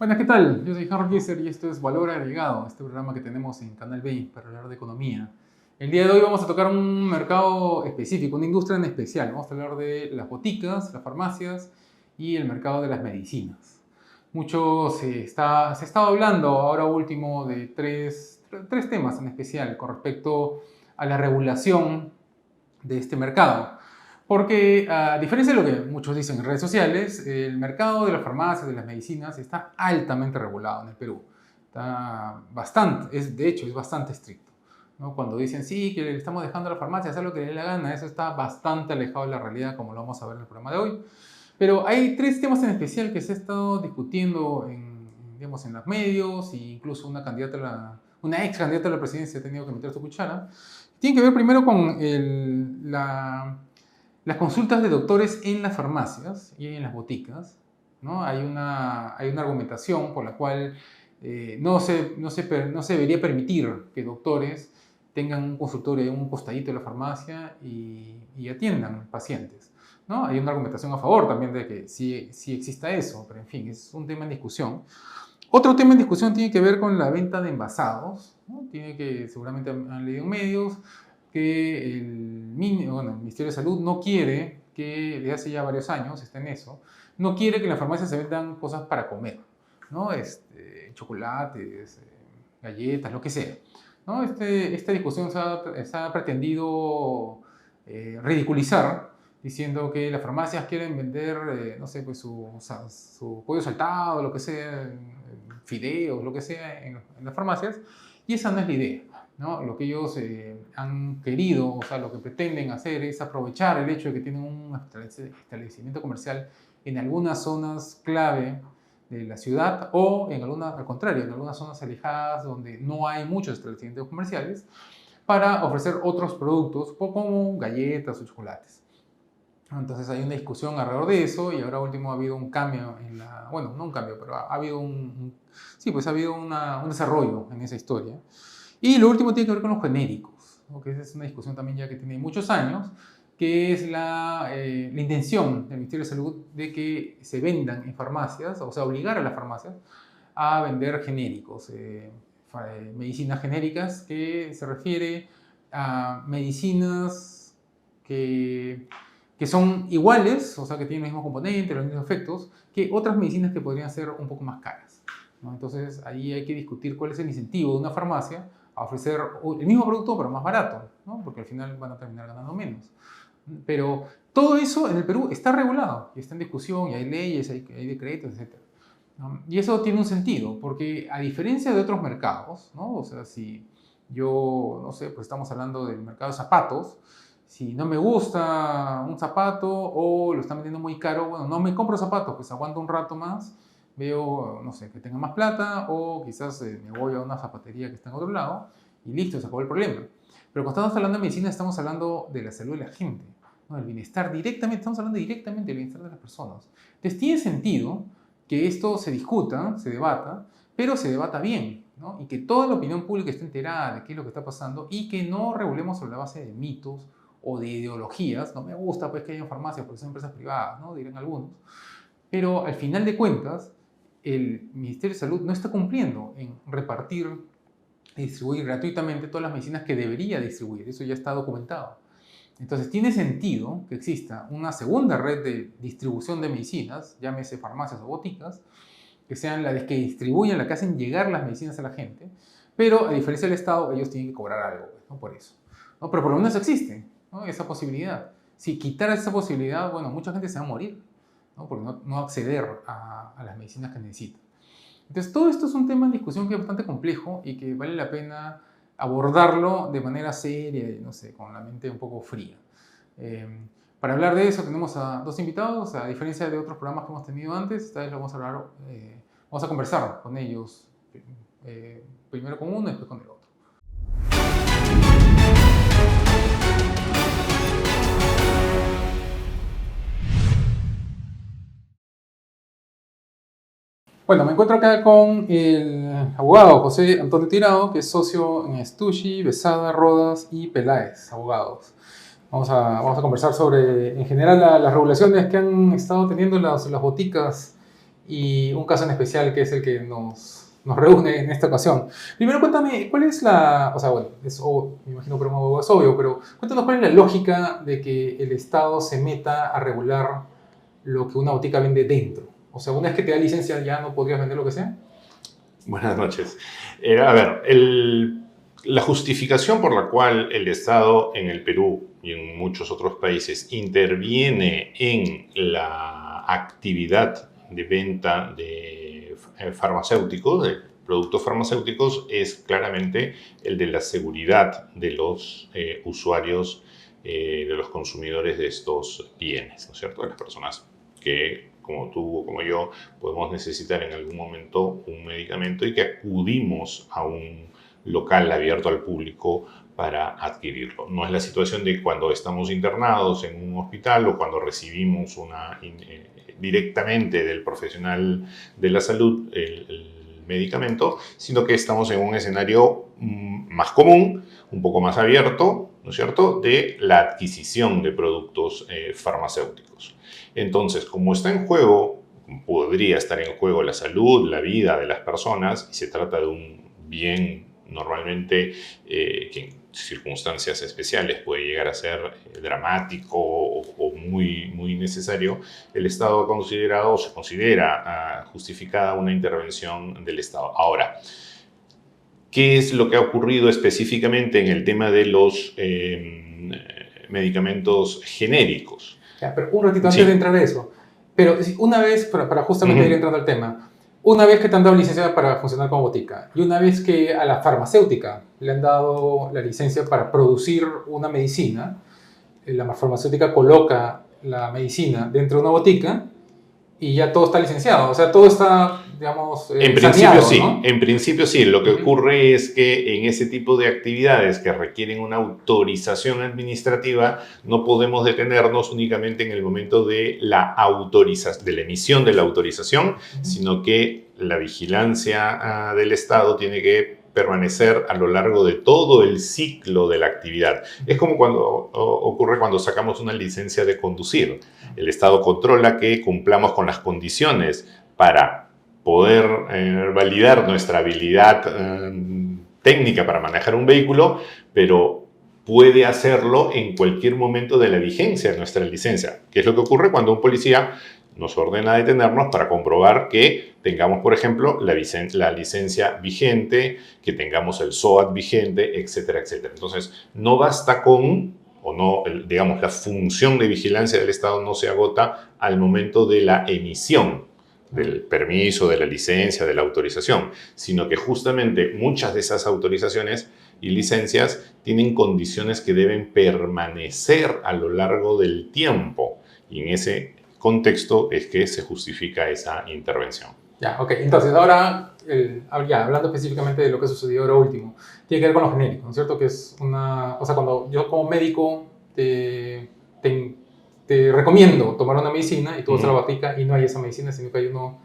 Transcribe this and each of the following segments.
Buenas, ¿qué tal? Yo soy Henry Kieser y esto es Valor Agregado, este programa que tenemos en Canal B para hablar de economía. El día de hoy vamos a tocar un mercado específico, una industria en especial. Vamos a hablar de las boticas, las farmacias y el mercado de las medicinas. Mucho se ha estado hablando ahora último de tres temas en especial con respecto a la regulación de este mercado. Porque a diferencia de lo que muchos dicen en redes sociales, el mercado de las farmacias, de las medicinas, está altamente regulado en el Perú. Está bastante, de hecho, es bastante estricto, ¿no? Cuando dicen, sí, que le estamos dejando a la farmacia hacer lo que le dé la gana, eso está bastante alejado de la realidad, como lo vamos a ver en el programa de hoy. Pero hay tres temas en especial que se ha estado discutiendo digamos, en los medios, e incluso una ex candidata a la presidencia ha tenido que meter su cuchara. Tiene que ver primero con las consultas de doctores en las farmacias y en las boticas, ¿no? Hay una argumentación por la cual no se debería permitir que doctores tengan un consultorio en un costadito de la farmacia y atiendan pacientes, ¿no? Hay una argumentación a favor también de que sí exista eso, pero en fin, es un tema en discusión. Otro tema en discusión tiene que ver con la venta de envasados, ¿no? Seguramente han leído en medios que el Ministerio de Salud no quiere que, desde hace ya varios años, está en eso, no quiere que en las farmacias se vendan cosas para comer, ¿no? Chocolates, galletas, lo que sea, ¿no? Esta discusión se ha pretendido ridiculizar, diciendo que las farmacias quieren vender, no sé, pues su pollo saltado, lo que sea, fideos, lo que sea, en las farmacias, y esa no es la idea, ¿no? Lo que ellos han querido, o sea, lo que pretenden hacer es aprovechar el hecho de que tienen un establecimiento comercial en algunas zonas clave de la ciudad o al contrario, en algunas zonas alejadas donde no hay muchos establecimientos comerciales para ofrecer otros productos como galletas o chocolates. Entonces hay una discusión alrededor de eso y ahora último ha habido un cambio bueno, no un cambio, pero ha habido sí, pues ha habido un desarrollo en esa historia. Y lo último tiene que ver con los genéricos, ¿no? Que esa es una discusión también ya que tiene muchos años, que es la intención del Ministerio de Salud de que se vendan en farmacias, o sea, obligar a las farmacias a vender genéricos, medicinas genéricas, que se refiere a medicinas que son iguales, o sea, que tienen los mismos componentes, los mismos efectos, que otras medicinas que podrían ser un poco más caras, ¿no? Entonces, ahí hay que discutir cuál es el incentivo de una farmacia a ofrecer el mismo producto, pero más barato, ¿no? Porque al final van a terminar ganando menos. Pero todo eso en el Perú está regulado, y está en discusión, y hay leyes, hay decretos, etc. ¿No? Y eso tiene un sentido, porque a diferencia de otros mercados, ¿no? O sea, si yo, no sé, pues estamos hablando del mercado de zapatos, si no me gusta un zapato o lo están vendiendo muy caro, bueno, no me compro zapatos, pues aguanto un rato más, veo, no sé, que tenga más plata o quizás me voy a una zapatería que está en otro lado y listo, se acabó el problema. Pero cuando estamos hablando de medicina estamos hablando de la salud de la gente, ¿no? Del bienestar directamente, estamos hablando directamente del bienestar de las personas. Entonces tiene sentido que esto se discuta, se debata, pero se debata bien, ¿no? Y que toda la opinión pública esté enterada de qué es lo que está pasando y que no regulemos sobre la base de mitos o de ideologías. No me gusta pues que haya farmacias porque son empresas privadas, ¿no? Dirán algunos. Pero al final de cuentas, el Ministerio de Salud no está cumpliendo en repartir y distribuir gratuitamente todas las medicinas que debería distribuir. Eso ya está documentado. Entonces tiene sentido que exista una segunda red de distribución de medicinas, llámese farmacias o boticas, que sean las que distribuyen, las que hacen llegar las medicinas a la gente, pero a diferencia del Estado, ellos tienen que cobrar algo, ¿no? Por eso, ¿no? Pero por lo menos existe, ¿no? Esa posibilidad. Si quitara esa posibilidad, bueno, mucha gente se va a morir, ¿no? Por no acceder a las medicinas que necesita. Entonces, todo esto es un tema en discusión que es bastante complejo y que vale la pena abordarlo de manera seria y, no sé, con la mente un poco fría. Para hablar de eso tenemos a dos invitados, a diferencia de otros programas que hemos tenido antes, esta vez vamos a conversar con ellos, primero con uno y después con el otro. Bueno, me encuentro acá con el abogado José Antonio Tirado, que es socio en Estushi, Besada, Rodas y Peláez, abogados. Vamos a conversar sobre, en general, las regulaciones que han estado teniendo las boticas y un caso en especial que es el que nos reúne en esta ocasión. Primero cuéntame, ¿cuál es la... O sea, bueno, me imagino que es obvio, pero cuéntanos cuál es la lógica de que el Estado se meta a regular lo que una botica vende dentro. O sea, una vez que te da licencia ya no podrías vender lo que sea. Buenas noches. A ver, la justificación por la cual el Estado en el Perú y en muchos otros países interviene en la actividad de venta de farmacéuticos, de productos farmacéuticos, es claramente el de la seguridad de los usuarios, de los consumidores de estos bienes, ¿no es cierto? De las personas que, como tú o como yo, podemos necesitar en algún momento un medicamento y que acudimos a un local abierto al público para adquirirlo. No es la situación de cuando estamos internados en un hospital o cuando recibimos directamente del profesional de la salud el medicamento, sino que estamos en un escenario más común, un poco más abierto, ¿no es cierto?, de la adquisición de productos farmacéuticos. Entonces, como está en juego, podría estar en juego la salud, la vida de las personas, y se trata de un bien normalmente que en circunstancias especiales puede llegar a ser dramático o muy necesario, el Estado ha considerado o se considera justificada una intervención del Estado. Ahora, ¿qué es lo que ha ocurrido específicamente en el tema de los medicamentos genéricos? Ya, pero un ratito antes de entrar a eso. Pero una vez, para justamente ir entrando al tema, una vez que te han dado licencia para funcionar como botica y una vez que a la farmacéutica le han dado la licencia para producir una medicina, la farmacéutica coloca la medicina dentro de una botica y ya todo está licenciado. O sea, todo está, digamos, en principio saneado, sí, ¿no? en principio sí. Lo que ocurre es que en ese tipo de actividades que requieren una autorización administrativa, no podemos detenernos únicamente en el momento de la emisión de la autorización, sino que la vigilancia del Estado tiene que permanecer a lo largo de todo el ciclo de la actividad. Es como ocurre cuando sacamos una licencia de conducir. El Estado controla que cumplamos con las condiciones para poder validar nuestra habilidad técnica para manejar un vehículo, pero puede hacerlo en cualquier momento de la vigencia de nuestra licencia. ¿Qué es lo que ocurre cuando un policía nos ordena detenernos para comprobar que tengamos, por ejemplo, la licencia vigente, que tengamos el SOAT vigente, etcétera, etcétera? Entonces, no basta con, o no, digamos, la función de vigilancia del Estado no se agota al momento de la emisión del permiso, de la licencia, de la autorización, sino que justamente muchas de esas autorizaciones y licencias tienen condiciones que deben permanecer a lo largo del tiempo, y en ese contexto es que se justifica esa intervención. Ya, ok. Entonces, ahora, ya, hablando específicamente de lo que sucedió ahora último, tiene que ver con los genéricos, ¿no es cierto? Que es una... O sea, cuando yo como médico te recomiendo tomar una medicina y tú vas a la botica y no hay esa medicina, sino que hay uno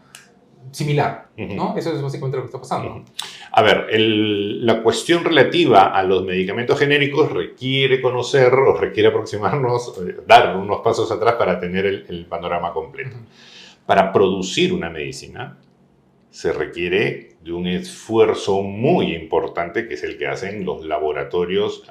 similar, ¿no? Eso es básicamente lo que está pasando. A ver, la cuestión relativa a los medicamentos genéricos requiere conocer o requiere aproximarnos, dar unos pasos atrás para tener el panorama completo. Para producir una medicina se requiere de un esfuerzo muy importante, que es el que hacen los laboratorios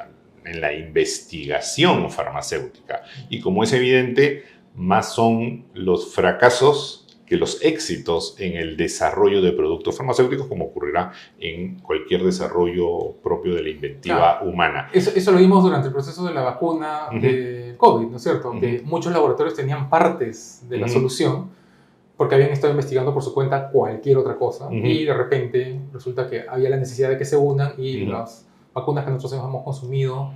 en la investigación farmacéutica. Y como es evidente, más son los fracasos que los éxitos en el desarrollo de productos farmacéuticos, como ocurrirá en cualquier desarrollo propio de la inventiva humana. Eso lo vimos durante el proceso de la vacuna de COVID, ¿no es cierto? Que muchos laboratorios tenían partes de la solución porque habían estado investigando por su cuenta cualquier otra cosa y de repente resulta que había la necesidad de que se unan y las vacunas que nosotros hemos consumido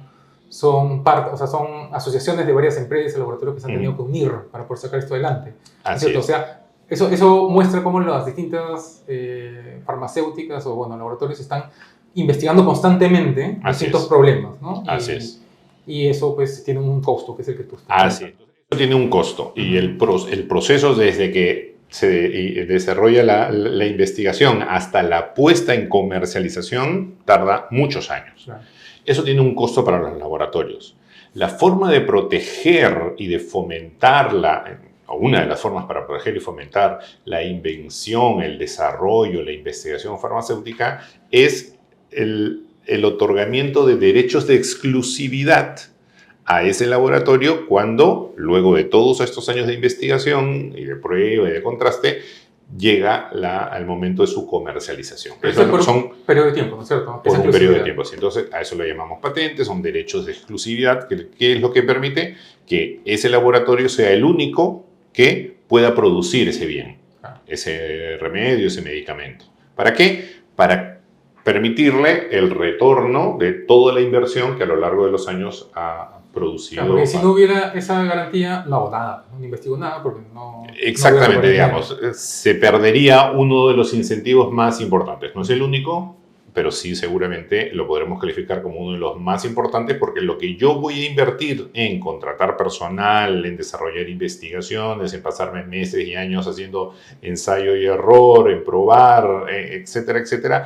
son son asociaciones de varias empresas, laboratorios que se han tenido que unir para poder sacar esto adelante. Así es. O sea, eso muestra cómo las distintas farmacéuticas o laboratorios están investigando constantemente distintos problemas, ¿no? Así es. Y eso pues tiene un costo, que es el que tú estás Así es. Eso tiene un costo y el proceso desde que se desarrolla la investigación hasta la puesta en comercialización tarda muchos años. Claro. Eso tiene un costo para los laboratorios. La forma de proteger y de fomentarla una de las formas para proteger y fomentar la invención, el desarrollo, la investigación farmacéutica es el otorgamiento de derechos de exclusividad a ese laboratorio cuando, luego de todos estos años de investigación y de prueba y de contraste, llega al momento de su comercialización. Eso por un periodo de tiempo, ¿no es cierto? Por un periodo de tiempo. Entonces, a eso lo llamamos patentes, son derechos de exclusividad, que es lo que permite que ese laboratorio sea el único que pueda producir ese bien, ese remedio, ese medicamento. ¿Para qué? Para permitirle el retorno de toda la inversión que a lo largo de los años ha producido. Porque si no hubiera esa garantía, no hago nada, no investigo nada porque no... Exactamente, digamos, se perdería uno de los incentivos más importantes. No es el único, pero sí seguramente lo podremos calificar como uno de los más importantes porque lo que yo voy a invertir en contratar personal, en desarrollar investigaciones, en pasarme meses y años haciendo ensayo y error, en probar, etcétera, etcétera,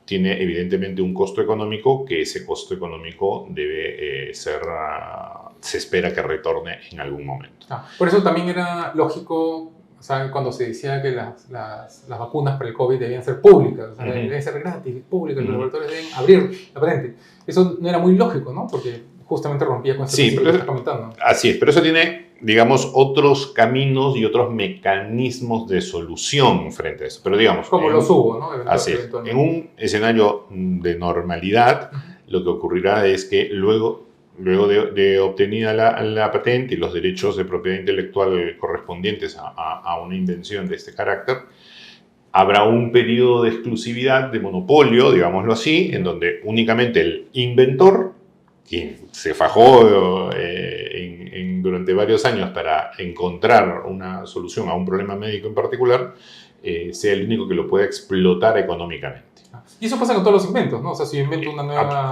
tiene evidentemente un costo económico que ese costo económico debe se espera que retorne en algún momento. Por eso también era lógico, o sea, cuando se decía que las vacunas para el COVID debían ser públicas, o sea, deben ser gratis, públicas, los laboratorios deben abrir la patente. Eso no era muy lógico, ¿no? Porque justamente rompía con eso que estás comentando. Así es, pero eso tiene, digamos, otros caminos y otros mecanismos de solución frente a eso. Pero digamos... Como los hubo, ¿no? Así es. En un escenario de normalidad, lo que ocurrirá es que luego de obtenida la patente y los derechos de propiedad intelectual correspondientes a una invención de este carácter, habrá un periodo de exclusividad, de monopolio, digámoslo así, en donde únicamente el inventor, quien se fajó durante varios años para encontrar una solución a un problema médico en particular, sea el único que lo pueda explotar económicamente. Y eso pasa con todos los inventos, ¿no? O sea, si yo invento una nueva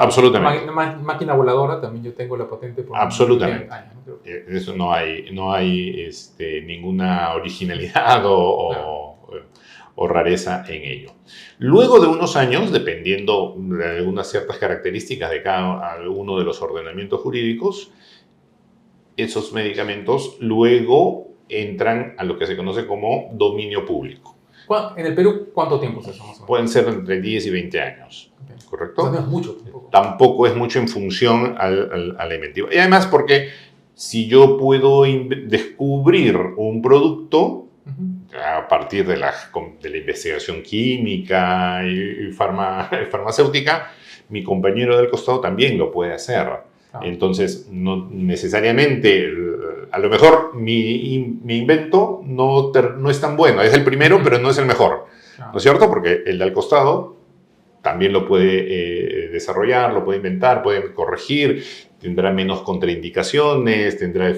máquina voladora, también yo tengo la patente por absolutamente. Años, ¿no? Eso no hay ninguna originalidad o rareza en ello. Luego de unos años, dependiendo de algunas ciertas características de cada uno de los ordenamientos jurídicos, esos medicamentos luego entran a lo que se conoce como dominio público. En el Perú, ¿cuánto tiempo se llama? Pueden ser entre 10 y 20 años, ¿correcto? O sea, no es mucho tampoco. Tampoco es mucho en función a la inventiva. Y además porque si yo puedo descubrir un producto a partir de la investigación química y farmacéutica, mi compañero del costado también lo puede hacer. Entonces, no necesariamente, a lo mejor mi invento no es tan bueno, es el primero, pero no es el mejor, ¿no es cierto? Porque el del costado también lo puede desarrollar, lo puede inventar, puede corregir, tendrá menos contraindicaciones, tendrá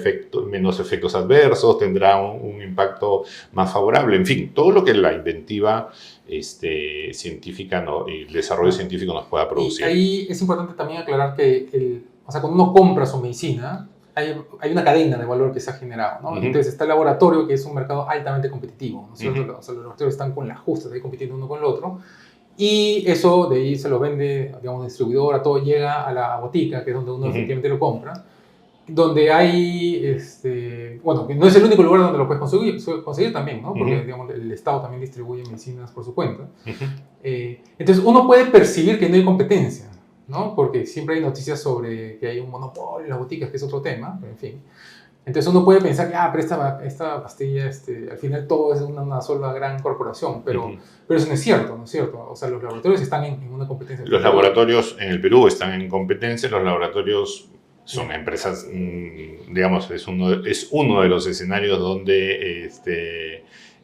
menos efectos adversos, tendrá un impacto más favorable, en fin, todo lo que la inventiva científica y el desarrollo científico nos pueda producir. Y ahí es importante también aclarar que o sea, cuando uno compra su medicina, hay una cadena de valor que se ha generado, ¿no? Entonces está el laboratorio, que es un mercado altamente competitivo, ¿no es cierto? O sea, los laboratorios están con las justas ahí compitiendo uno con el otro, y eso de ahí se lo vende, digamos, distribuidora, todo llega a la botica, que es donde uno efectivamente lo compra, donde hay, bueno, no es el único lugar donde lo puedes conseguir también, ¿no? Porque, digamos, el Estado también distribuye medicinas por su cuenta. Entonces uno puede percibir que no hay competencia, ¿no? Porque siempre hay noticias sobre que hay un monopolio en las boticas, que es otro tema, pero en fin. Entonces uno puede pensar que, pero esta pastilla, al final todo es una sola gran corporación, pero eso no es cierto, ¿no es cierto? O sea, los laboratorios están en una competencia. Los laboratorios en el Perú están en competencia, los laboratorios son empresas, digamos, es uno de los escenarios donde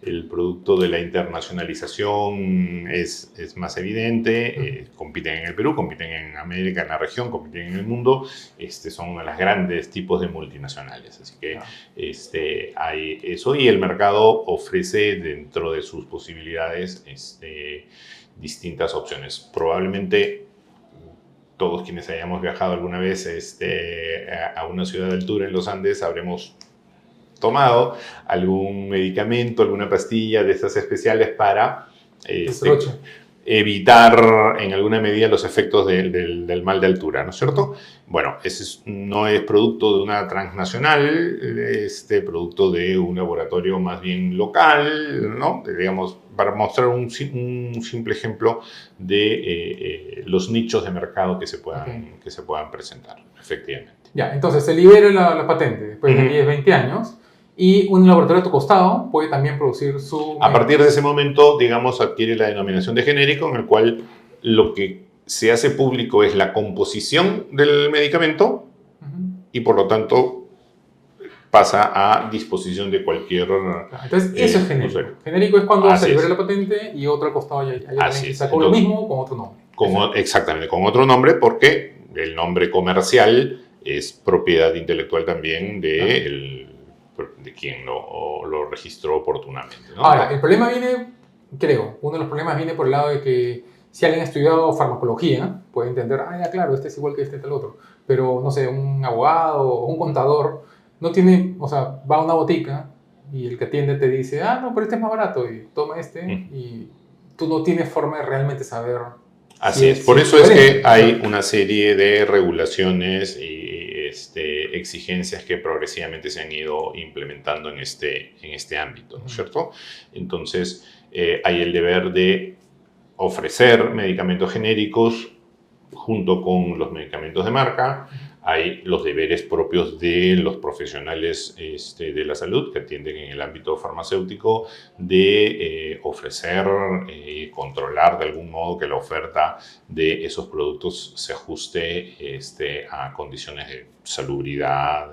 el producto de la internacionalización es más evidente. Compiten en el Perú, compiten en América, en la región, compiten en el mundo. Son uno de los grandes tipos de multinacionales. Así que hay eso, y el mercado ofrece dentro de sus posibilidades distintas opciones. Probablemente todos quienes hayamos viajado alguna vez a una ciudad de altura en los Andes habremos tomado algún medicamento, alguna pastilla de estas especiales para evitar en alguna medida los efectos del mal de altura, ¿no es cierto? Bueno, no es producto de una transnacional, producto de un laboratorio más bien local, ¿no? Digamos, para mostrar un simple ejemplo de los nichos de mercado que se puedan presentar, efectivamente. Ya, entonces se libera la patente después de 10, 20 años. Y un laboratorio a tu costado puede también producir su... A partir de ese momento, digamos, adquiere la denominación de genérico, en el cual lo que se hace público es la composición del medicamento y, por lo tanto, pasa a disposición de cualquier... Entonces, eso es genérico. No sé. Genérico es cuando se libera la patente y otro al costado ya sacó lo mismo con otro nombre. Exactamente, con otro nombre, porque el nombre comercial es propiedad intelectual también de quien lo registró oportunamente, ¿no? Ahora, el problema viene, creo, uno de los problemas viene por el lado de que si alguien ha estudiado farmacología, puede entender, ya claro, este es igual que este tal otro, pero no sé, un abogado o un contador no tiene, o sea, va a una botica y el que atiende te dice, no, pero este es más barato y toma este y tú no tienes forma de realmente saber. Así es, por eso es que hay una serie de regulaciones y exigencias que progresivamente se han ido implementando en este ámbito, ¿no es cierto? Entonces, hay el deber de ofrecer medicamentos genéricos junto con los medicamentos de marca. Hay los deberes propios de los profesionales de la salud que atienden en el ámbito farmacéutico de ofrecer y controlar de algún modo que la oferta de esos productos se ajuste a condiciones de salubridad,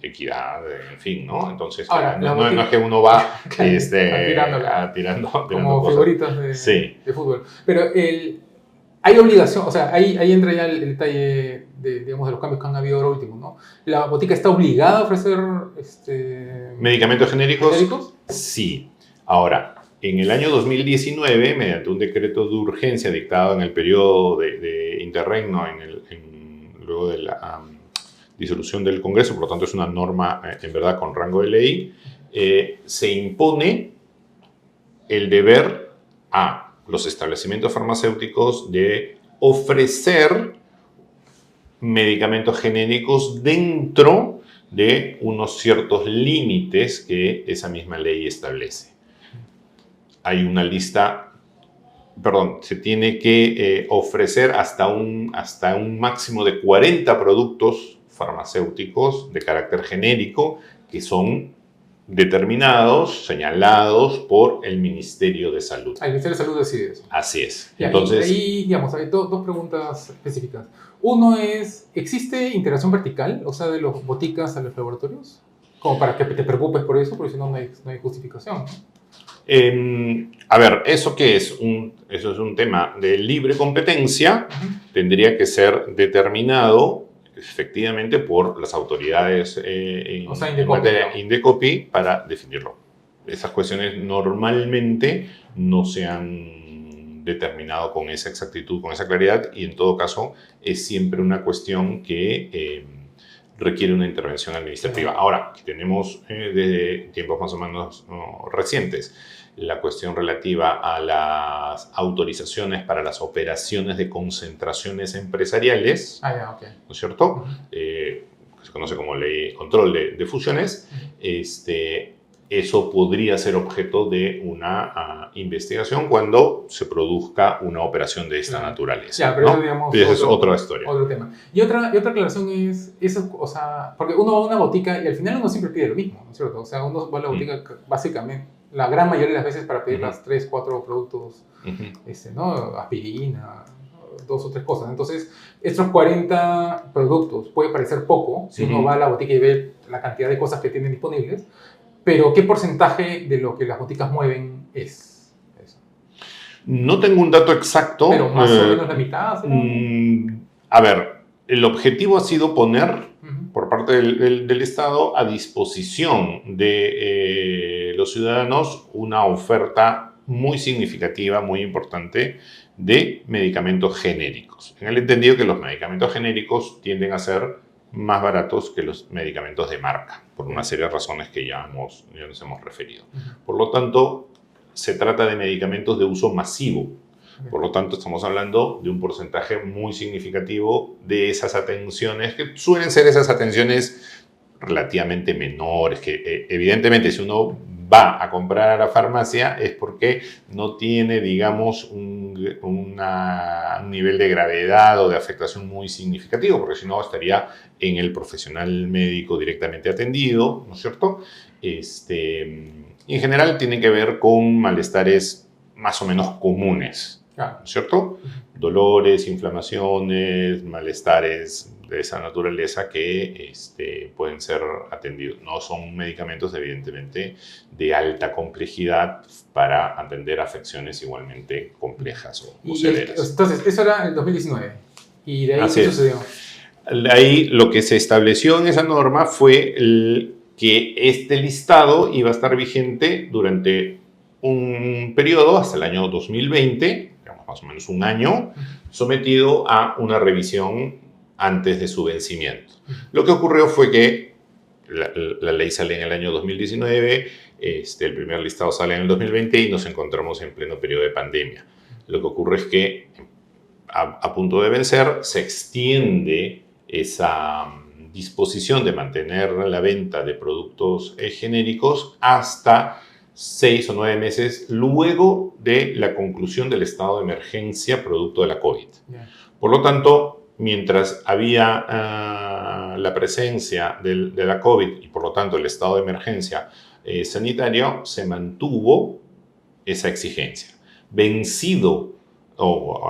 equidad, en fin, ¿no? Entonces, ahora, no es que uno va tirando como cosas. Figuritas de fútbol. Pero hay obligación, o sea, ahí entra ya el detalle de los cambios que han habido ahora último, ¿no? ¿La botica está obligada a ofrecer medicamentos genéricos? Sí. Ahora, en el año 2019, mediante un decreto de urgencia dictado en el periodo de interregno, luego de la disolución del Congreso, por lo tanto es una norma en verdad con rango de ley, se impone el deber a los establecimientos farmacéuticos de ofrecer medicamentos genéricos dentro de unos ciertos límites que esa misma ley establece. Hay una lista, se tiene que ofrecer hasta un máximo de 40 productos farmacéuticos de carácter genérico que son determinados, señalados por el Ministerio de Salud. El Ministerio de Salud decide eso. Así es. Entonces, ahí, digamos, hay dos preguntas específicas. Uno es, ¿existe integración vertical, o sea, de los boticas a los laboratorios? Como para que te preocupes por eso, porque si no, no hay justificación, ¿no? A ver, ¿eso qué es? Eso es un tema de libre competencia. Tendría que ser determinado efectivamente por las autoridades en materia Indecopi para definirlo. Esas cuestiones normalmente no se han determinado con esa exactitud, con esa claridad, y en todo caso es siempre una cuestión que requiere una intervención administrativa. Ahora, tenemos desde tiempos más o menos recientes la cuestión relativa a las autorizaciones para las operaciones de concentraciones empresariales, ¿no es cierto? Que se conoce como ley control de fusiones. Eso podría ser objeto de una investigación cuando se produzca una operación de esta naturaleza. Pero ¿no? eso, digamos, esa es otra historia. Otro tema. Y otra aclaración es, eso, o sea, porque uno va a una botica y al final uno siempre pide lo mismo, ¿no es cierto? O sea, uno va a la botica básicamente, la gran mayoría de las veces para pedir las 3, 4 productos, ¿no? Aspirina, 2 o 3 cosas. Entonces, estos 40 productos puede parecer poco si uno va a la botica y ve la cantidad de cosas que tienen disponibles, pero ¿qué porcentaje de lo que las boticas mueven es eso? No tengo un dato exacto. Pero más o menos la mitad. A ver, el objetivo ha sido poner por parte del Estado a disposición de los ciudadanos una oferta muy significativa, muy importante de medicamentos genéricos. En el entendido que los medicamentos genéricos tienden a ser más baratos que los medicamentos de marca, por una serie de razones que ya nos hemos referido. Por lo tanto, se trata de medicamentos de uso masivo. Por lo tanto, estamos hablando de un porcentaje muy significativo de esas atenciones, que suelen ser esas atenciones relativamente menores, que evidentemente si uno va a comprar a la farmacia es porque no tiene, digamos, un nivel de gravedad o de afectación muy significativo, porque si no estaría en el profesional médico directamente atendido, ¿no es cierto? Y en general tiene que ver con malestares más o menos comunes, ¿no es cierto? Dolores, inflamaciones, malestares de esa naturaleza que pueden ser atendidos. No son medicamentos, evidentemente, de alta complejidad para atender afecciones igualmente complejas o severas. Entonces, eso era el 2019. ¿Y de ahí qué sucedió? Ahí lo que se estableció en esa norma fue que este listado iba a estar vigente durante un periodo hasta el año 2020, digamos más o menos un año, sometido a una revisión antes de su vencimiento. Lo que ocurrió fue que la ley sale en el año 2019, el primer listado sale en el 2020 y nos encontramos en pleno periodo de pandemia. Lo que ocurre es que a punto de vencer se extiende esa disposición de mantener la venta de productos genéricos hasta 6 o 9 meses luego de la conclusión del estado de emergencia producto de la COVID. Por lo tanto, mientras había la presencia de la COVID y por lo tanto el estado de emergencia sanitario, se mantuvo esa exigencia. Vencido o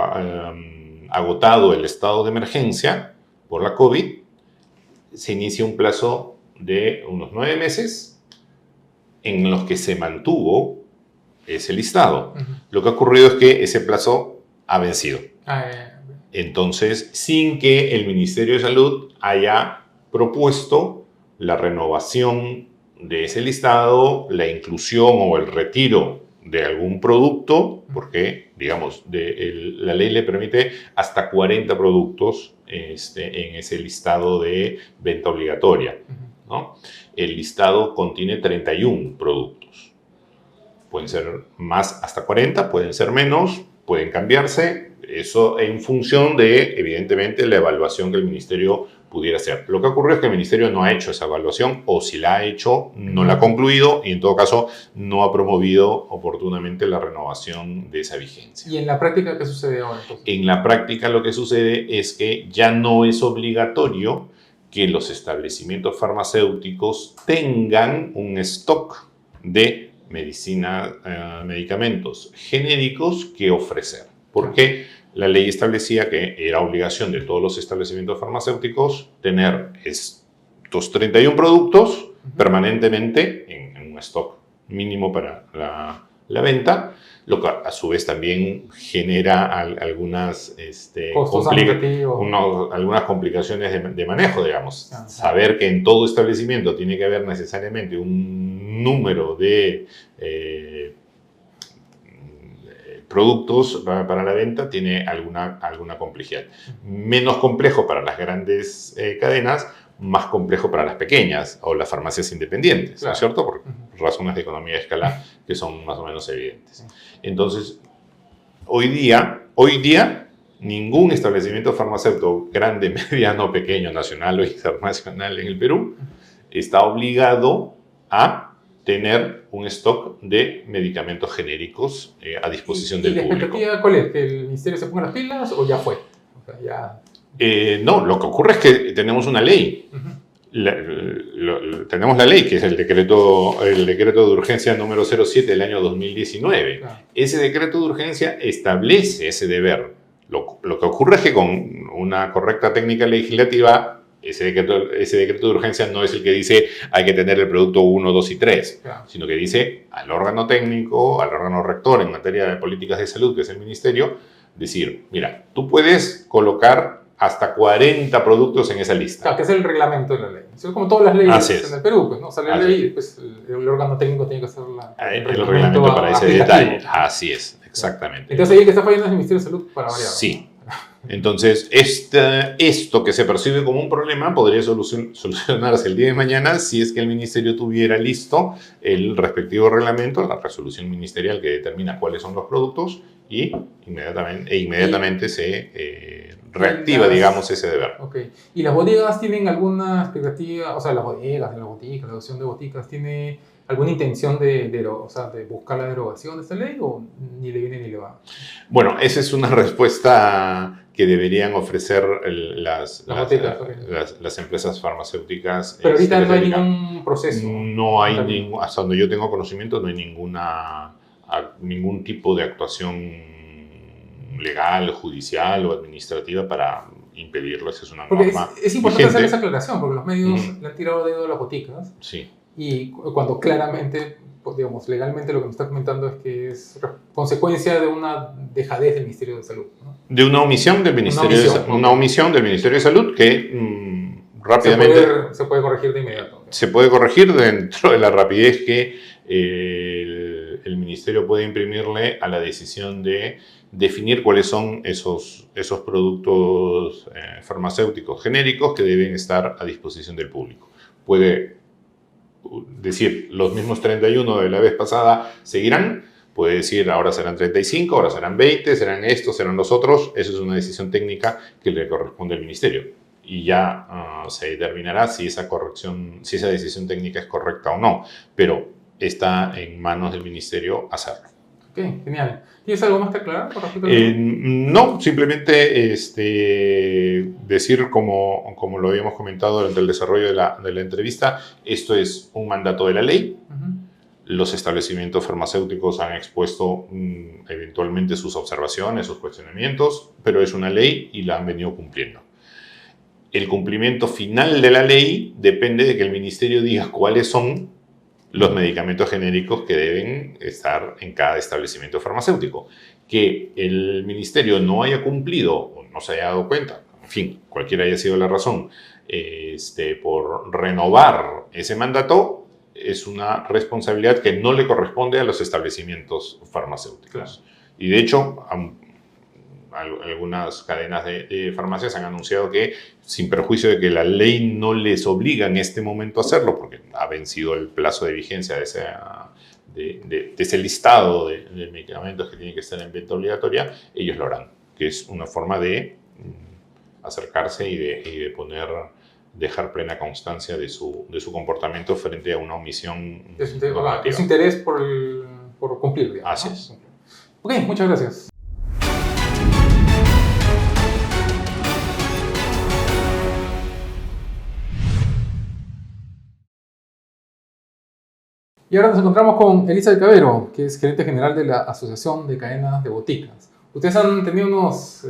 agotado el estado de emergencia por la COVID, se inicia un plazo de unos 9 meses en los que se mantuvo ese listado. Lo que ha ocurrido es que ese plazo ha vencido. Entonces, sin que el Ministerio de Salud haya propuesto la renovación de ese listado, la inclusión o el retiro de algún producto, porque, digamos, la ley le permite hasta 40 productos en ese listado de venta obligatoria, ¿no? El listado contiene 31 productos. Pueden ser más hasta 40, pueden ser menos, pueden cambiarse. Eso en función de, evidentemente, la evaluación que el Ministerio pudiera hacer. Lo que ocurre es que el Ministerio no ha hecho esa evaluación, o si la ha hecho, no la ha concluido y en todo caso no ha promovido oportunamente la renovación de esa vigencia. ¿Y en la práctica qué sucede ahora? Entonces? En la práctica lo que sucede es que ya no es obligatorio que los establecimientos farmacéuticos tengan un stock de medicamentos genéricos que ofrecer. Porque la ley establecía que era obligación de todos los establecimientos farmacéuticos tener estos 31 productos permanentemente en un stock mínimo para la venta, lo que a su vez también genera algunas complicaciones de manejo, digamos. Saber que en todo establecimiento tiene que haber necesariamente un número de productos para la venta tiene alguna complejidad. Menos complejo para las grandes cadenas, más complejo para las pequeñas o las farmacias independientes, claro, ¿no es cierto? Por razones de economía de escala que son más o menos evidentes. Entonces, hoy día, ningún establecimiento farmacéutico, grande, mediano, pequeño, nacional o internacional en el Perú, está obligado a tener un stock de medicamentos genéricos a disposición del público. ¿Y la expectativa cuál es? ¿Que el Ministerio se ponga las pilas o ya fue? O sea, ya... No, lo que ocurre es que tenemos una ley. Tenemos la ley, que es el decreto de urgencia número 07 del año 2019. Claro. Ese decreto de urgencia establece ese deber. Lo que ocurre es que con una correcta técnica legislativa, ese decreto de urgencia no es el que dice hay que tener el producto 1, 2 y 3, claro, sino que dice al órgano técnico, al órgano rector en materia de políticas de salud, que es el Ministerio, decir, mira, tú puedes colocar hasta 40 productos en esa lista. Claro, que es el reglamento de la ley. Es como todas las leyes en el Perú, pues, ¿no? Sale la ley y pues, el órgano técnico tiene que hacer el reglamento para ese detalle. Así es, exactamente. Entonces ahí el que está fallando es el Ministerio de Salud para variar. Sí. Entonces, esto que se percibe como un problema podría solucionarse el día de mañana si es que el Ministerio tuviera listo el respectivo reglamento, la resolución ministerial que determina cuáles son los productos y inmediatamente se reactiva, digamos, ese deber. Ok. ¿Y las bodegas tienen alguna expectativa? O sea, las bodegas, la adopción de boticas, ¿tiene alguna intención o sea, de buscar la derogación de esta ley o ni le viene ni le va? Bueno, esa es una respuesta que deberían ofrecer las empresas farmacéuticas. Pero ahorita no hay ningún proceso. No hay hasta donde yo tengo conocimiento, no hay ningún tipo de actuación legal, judicial o administrativa para impedirlo. Esa es una norma. Es importante hacer esa aclaración, porque los medios le han tirado dedo a las boticas. Sí. Y cuando claramente, digamos, legalmente lo que me está comentando es que es consecuencia de una dejadez del Ministerio de Salud, ¿no? De una omisión del Ministerio de Salud que rápidamente se puede corregir de inmediato. Se puede corregir dentro de la rapidez que el Ministerio puede imprimirle a la decisión de definir cuáles son esos productos farmacéuticos genéricos que deben estar a disposición del público. Puede decir, los mismos 31 de la vez pasada seguirán, puede decir, ahora serán 35, ahora serán 20, serán estos, serán los otros. Eso es una decisión técnica que le corresponde al Ministerio. Y ya se determinará si esa decisión técnica es correcta o no. Pero está en manos del Ministerio hacerlo. Ok, genial. ¿Tienes algo más que aclarar por respecto a no, simplemente decir, como lo habíamos comentado durante el desarrollo de la entrevista, esto es un mandato de la ley. Los establecimientos farmacéuticos han expuesto eventualmente sus observaciones, sus cuestionamientos, pero es una ley y la han venido cumpliendo. El cumplimiento final de la ley depende de que el Ministerio diga cuáles son los medicamentos genéricos que deben estar en cada establecimiento farmacéutico. Que el Ministerio no haya cumplido o no se haya dado cuenta, en fin, cualquiera haya sido la razón, por renovar ese mandato, es una responsabilidad que no le corresponde a los establecimientos farmacéuticos. Claro. Y de hecho, algunas cadenas de farmacias han anunciado que, sin perjuicio de que la ley no les obliga en este momento a hacerlo, porque ha vencido el plazo de vigencia de ese listado de medicamentos que tienen que estar en venta obligatoria, ellos lo harán, que es una forma de acercarse y de dejar plena constancia de su comportamiento frente a una omisión normativa. Es interés por cumplir, digamos, Así es. Ok, muchas gracias. Y ahora nos encontramos con Elizabeth Cabero, que es gerente general de la Asociación de Cadenas de Boticas. Ustedes han tenido unos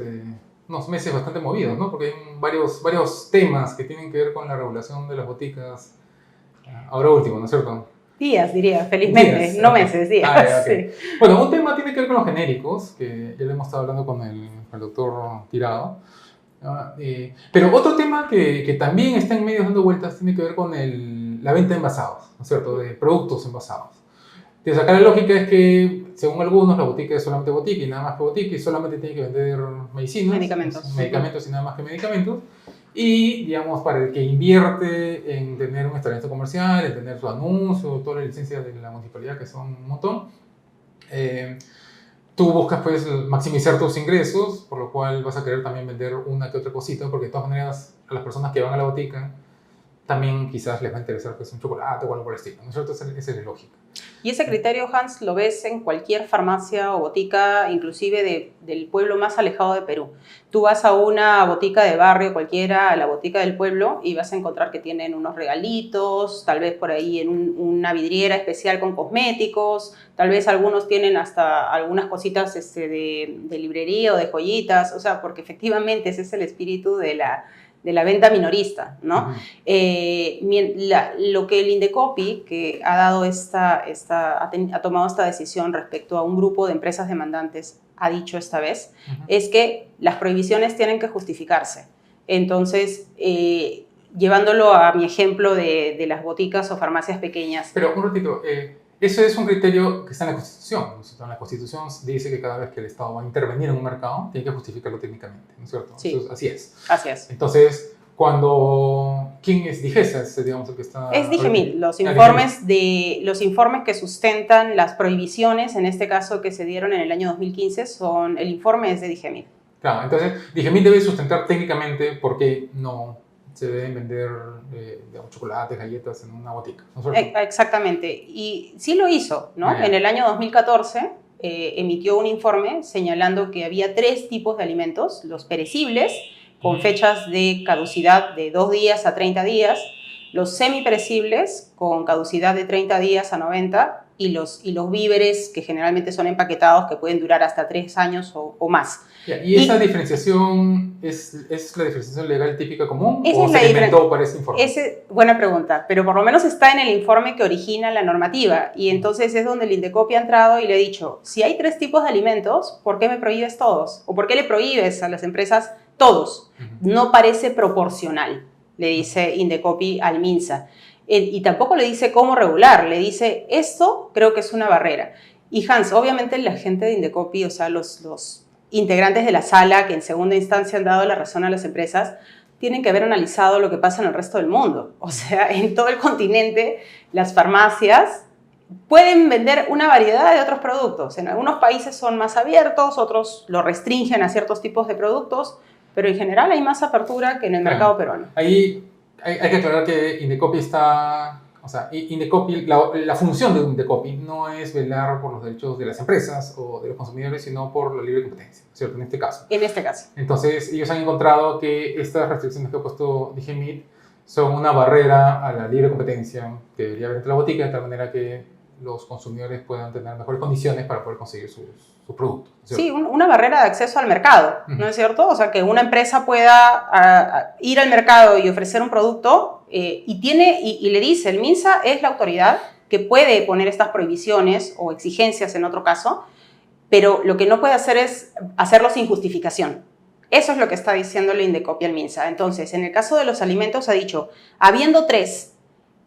meses bastante movidos, ¿no? Porque hay varios temas que tienen que ver con la regulación de las boticas. Ahora último, ¿no es cierto? Días, diría, felizmente, días, no meses, días. Okay. Sí. Bueno, un tema tiene que ver con los genéricos, que ya le hemos estado hablando con el doctor Tirado. Pero otro tema que también está en medios dando vueltas tiene que ver con la venta de envasados, ¿no es cierto? De productos envasados. Entonces acá la lógica es que, según algunos, la botica es solamente botica y nada más que botica y solamente tiene que vender medicinas, medicamentos y nada más que medicamentos. Y, digamos, para el que invierte en tener un establecimiento comercial, en tener su anuncio, todas las licencias de la municipalidad, que son un montón, tú buscas pues maximizar tus ingresos, por lo cual vas a querer también vender una que otra cosita, porque de todas maneras a las personas que van a la botica también quizás les va a interesar pues un chocolate o algo por el estilo, ¿no es cierto? Esa es la lógica. Y ese criterio, Hans, lo ves en cualquier farmacia o botica, inclusive del pueblo más alejado de Perú. Tú vas a una botica de barrio cualquiera, a la botica del pueblo, y vas a encontrar que tienen unos regalitos, tal vez por ahí en una vidriera especial con cosméticos, tal vez algunos tienen hasta algunas cositas de librería o de joyitas, o sea, porque efectivamente ese es el espíritu de la venta minorista, ¿no? Lo que el Indecopi, que ha dado ha tomado esta decisión respecto a un grupo de empresas demandantes, ha dicho esta vez, es que las prohibiciones tienen que justificarse. Entonces, llevándolo a mi ejemplo de las boticas o farmacias pequeñas. Pero un ratito, eso es un criterio que está en la Constitución. En la Constitución dice que cada vez que el Estado va a intervenir en un mercado, tiene que justificarlo técnicamente, ¿no es cierto? Sí. Entonces, así es. Así es. Entonces, ¿Quién es Digesa? Es, digamos, el que está... Es Digemid, los informes que sustentan las prohibiciones, en este caso que se dieron en el año 2015, el informe es de Digemid. Claro, entonces Digemid debe sustentar técnicamente por qué no se deben vender digamos, chocolates, galletas en una botica, ¿no es cierto? Exactamente, y sí lo hizo, ¿no? En el año 2014 emitió un informe señalando que había 3 tipos de alimentos: los perecibles, con fechas de caducidad de 2 días a 30 días, los semiperecibles, con caducidad de 30 días a 90, y los víveres, que generalmente son empaquetados, que pueden durar hasta 3 años o más. ¿Y esa diferenciación es la diferenciación legal típica común o se inventó para ese informe? Buena pregunta, pero por lo menos está en el informe que origina la normativa, y entonces es donde el Indecopi ha entrado y le ha dicho: si hay 3 tipos de alimentos, ¿por qué me prohíbes todos? ¿O por qué le prohíbes a las empresas todos? No parece proporcional, le dice Indecopi al MINSA. Y tampoco le dice cómo regular, le dice: esto creo que es una barrera. Y Hans, obviamente la gente de Indecopi, o sea, los integrantes de la sala que en segunda instancia han dado la razón a las empresas, tienen que haber analizado lo que pasa en el resto del mundo. O sea, en todo el continente, las farmacias pueden vender una variedad de otros productos. En algunos países son más abiertos, otros lo restringen a ciertos tipos de productos, pero en general hay más apertura que en el mercado peruano. Ahí hay que aclarar que Indecopi está... O sea, Indecopi, la función de Indecopi no es velar por los derechos de las empresas o de los consumidores, sino por la libre competencia, ¿cierto? En este caso. En este caso. Entonces, ellos han encontrado que estas restricciones que ha puesto Digemid son una barrera a la libre competencia que debería haber entre la botica, de tal manera que los consumidores puedan tener mejores condiciones para poder conseguir sus productos. ¿Cierto? Sí, una barrera de acceso al mercado, ¿no es cierto? O sea, que una empresa pueda ir al mercado y ofrecer un producto y le dice: el MINSA es la autoridad que puede poner estas prohibiciones o exigencias en otro caso, pero lo que no puede hacer es hacerlo sin justificación. Eso es lo que está diciendo la Indecopi al MINSA. Entonces, en el caso de los alimentos ha dicho: habiendo 3,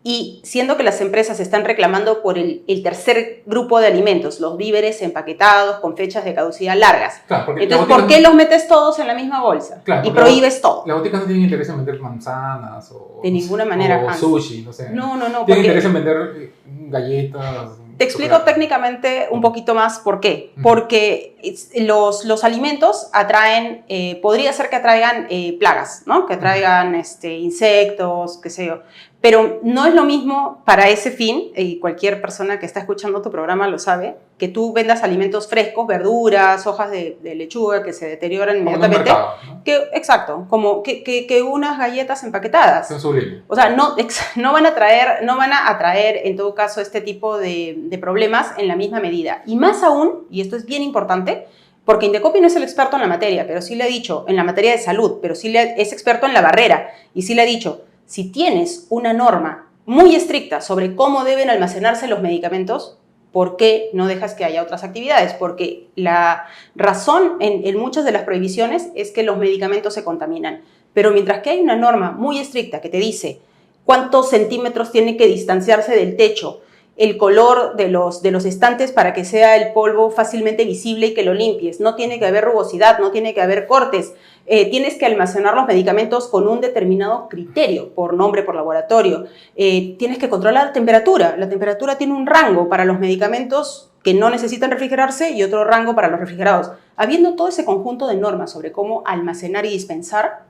y siendo que las empresas están reclamando por el tercer grupo de alimentos, los víveres empaquetados con fechas de caducidad largas. Claro, entonces, ¿por qué los metes todos en la misma bolsa? Claro, y prohíbes todo. La botica no tiene interés en vender manzanas o... De ninguna manera, o Hans. Sushi, no sé. No. Tiene interés en vender galletas... Te explico técnicamente un poquito más por qué. Porque los alimentos atraen, podría ser que atraigan plagas, ¿no? Que atraigan insectos, qué sé yo. Pero no es lo mismo para ese fin, y cualquier persona que está escuchando tu programa lo sabe, que tú vendas alimentos frescos, verduras, hojas de lechuga que se deterioran inmediatamente. Como en un mercado, ¿no? Exacto, como que unas galletas empaquetadas. Son sublimes. O sea, no van a atraer en todo caso este tipo de problemas en la misma medida. Y más aún, y esto es bien importante, porque Indecopi no es el experto en la materia, pero sí le ha dicho, en la materia de salud, pero sí es experto en la barrera, y sí le ha dicho: si tienes una norma muy estricta sobre cómo deben almacenarse los medicamentos, ¿por qué no dejas que haya otras actividades? Porque la razón en muchas de las prohibiciones es que los medicamentos se contaminan. Pero mientras que hay una norma muy estricta que te dice cuántos centímetros tiene que distanciarse del techo, el color de los estantes para que sea el polvo fácilmente visible y que lo limpies, no tiene que haber rugosidad, no tiene que haber cortes, tienes que almacenar los medicamentos con un determinado criterio, por nombre, por laboratorio, tienes que controlar la temperatura tiene un rango para los medicamentos que no necesitan refrigerarse y otro rango para los refrigerados. Habiendo todo ese conjunto de normas sobre cómo almacenar y dispensar,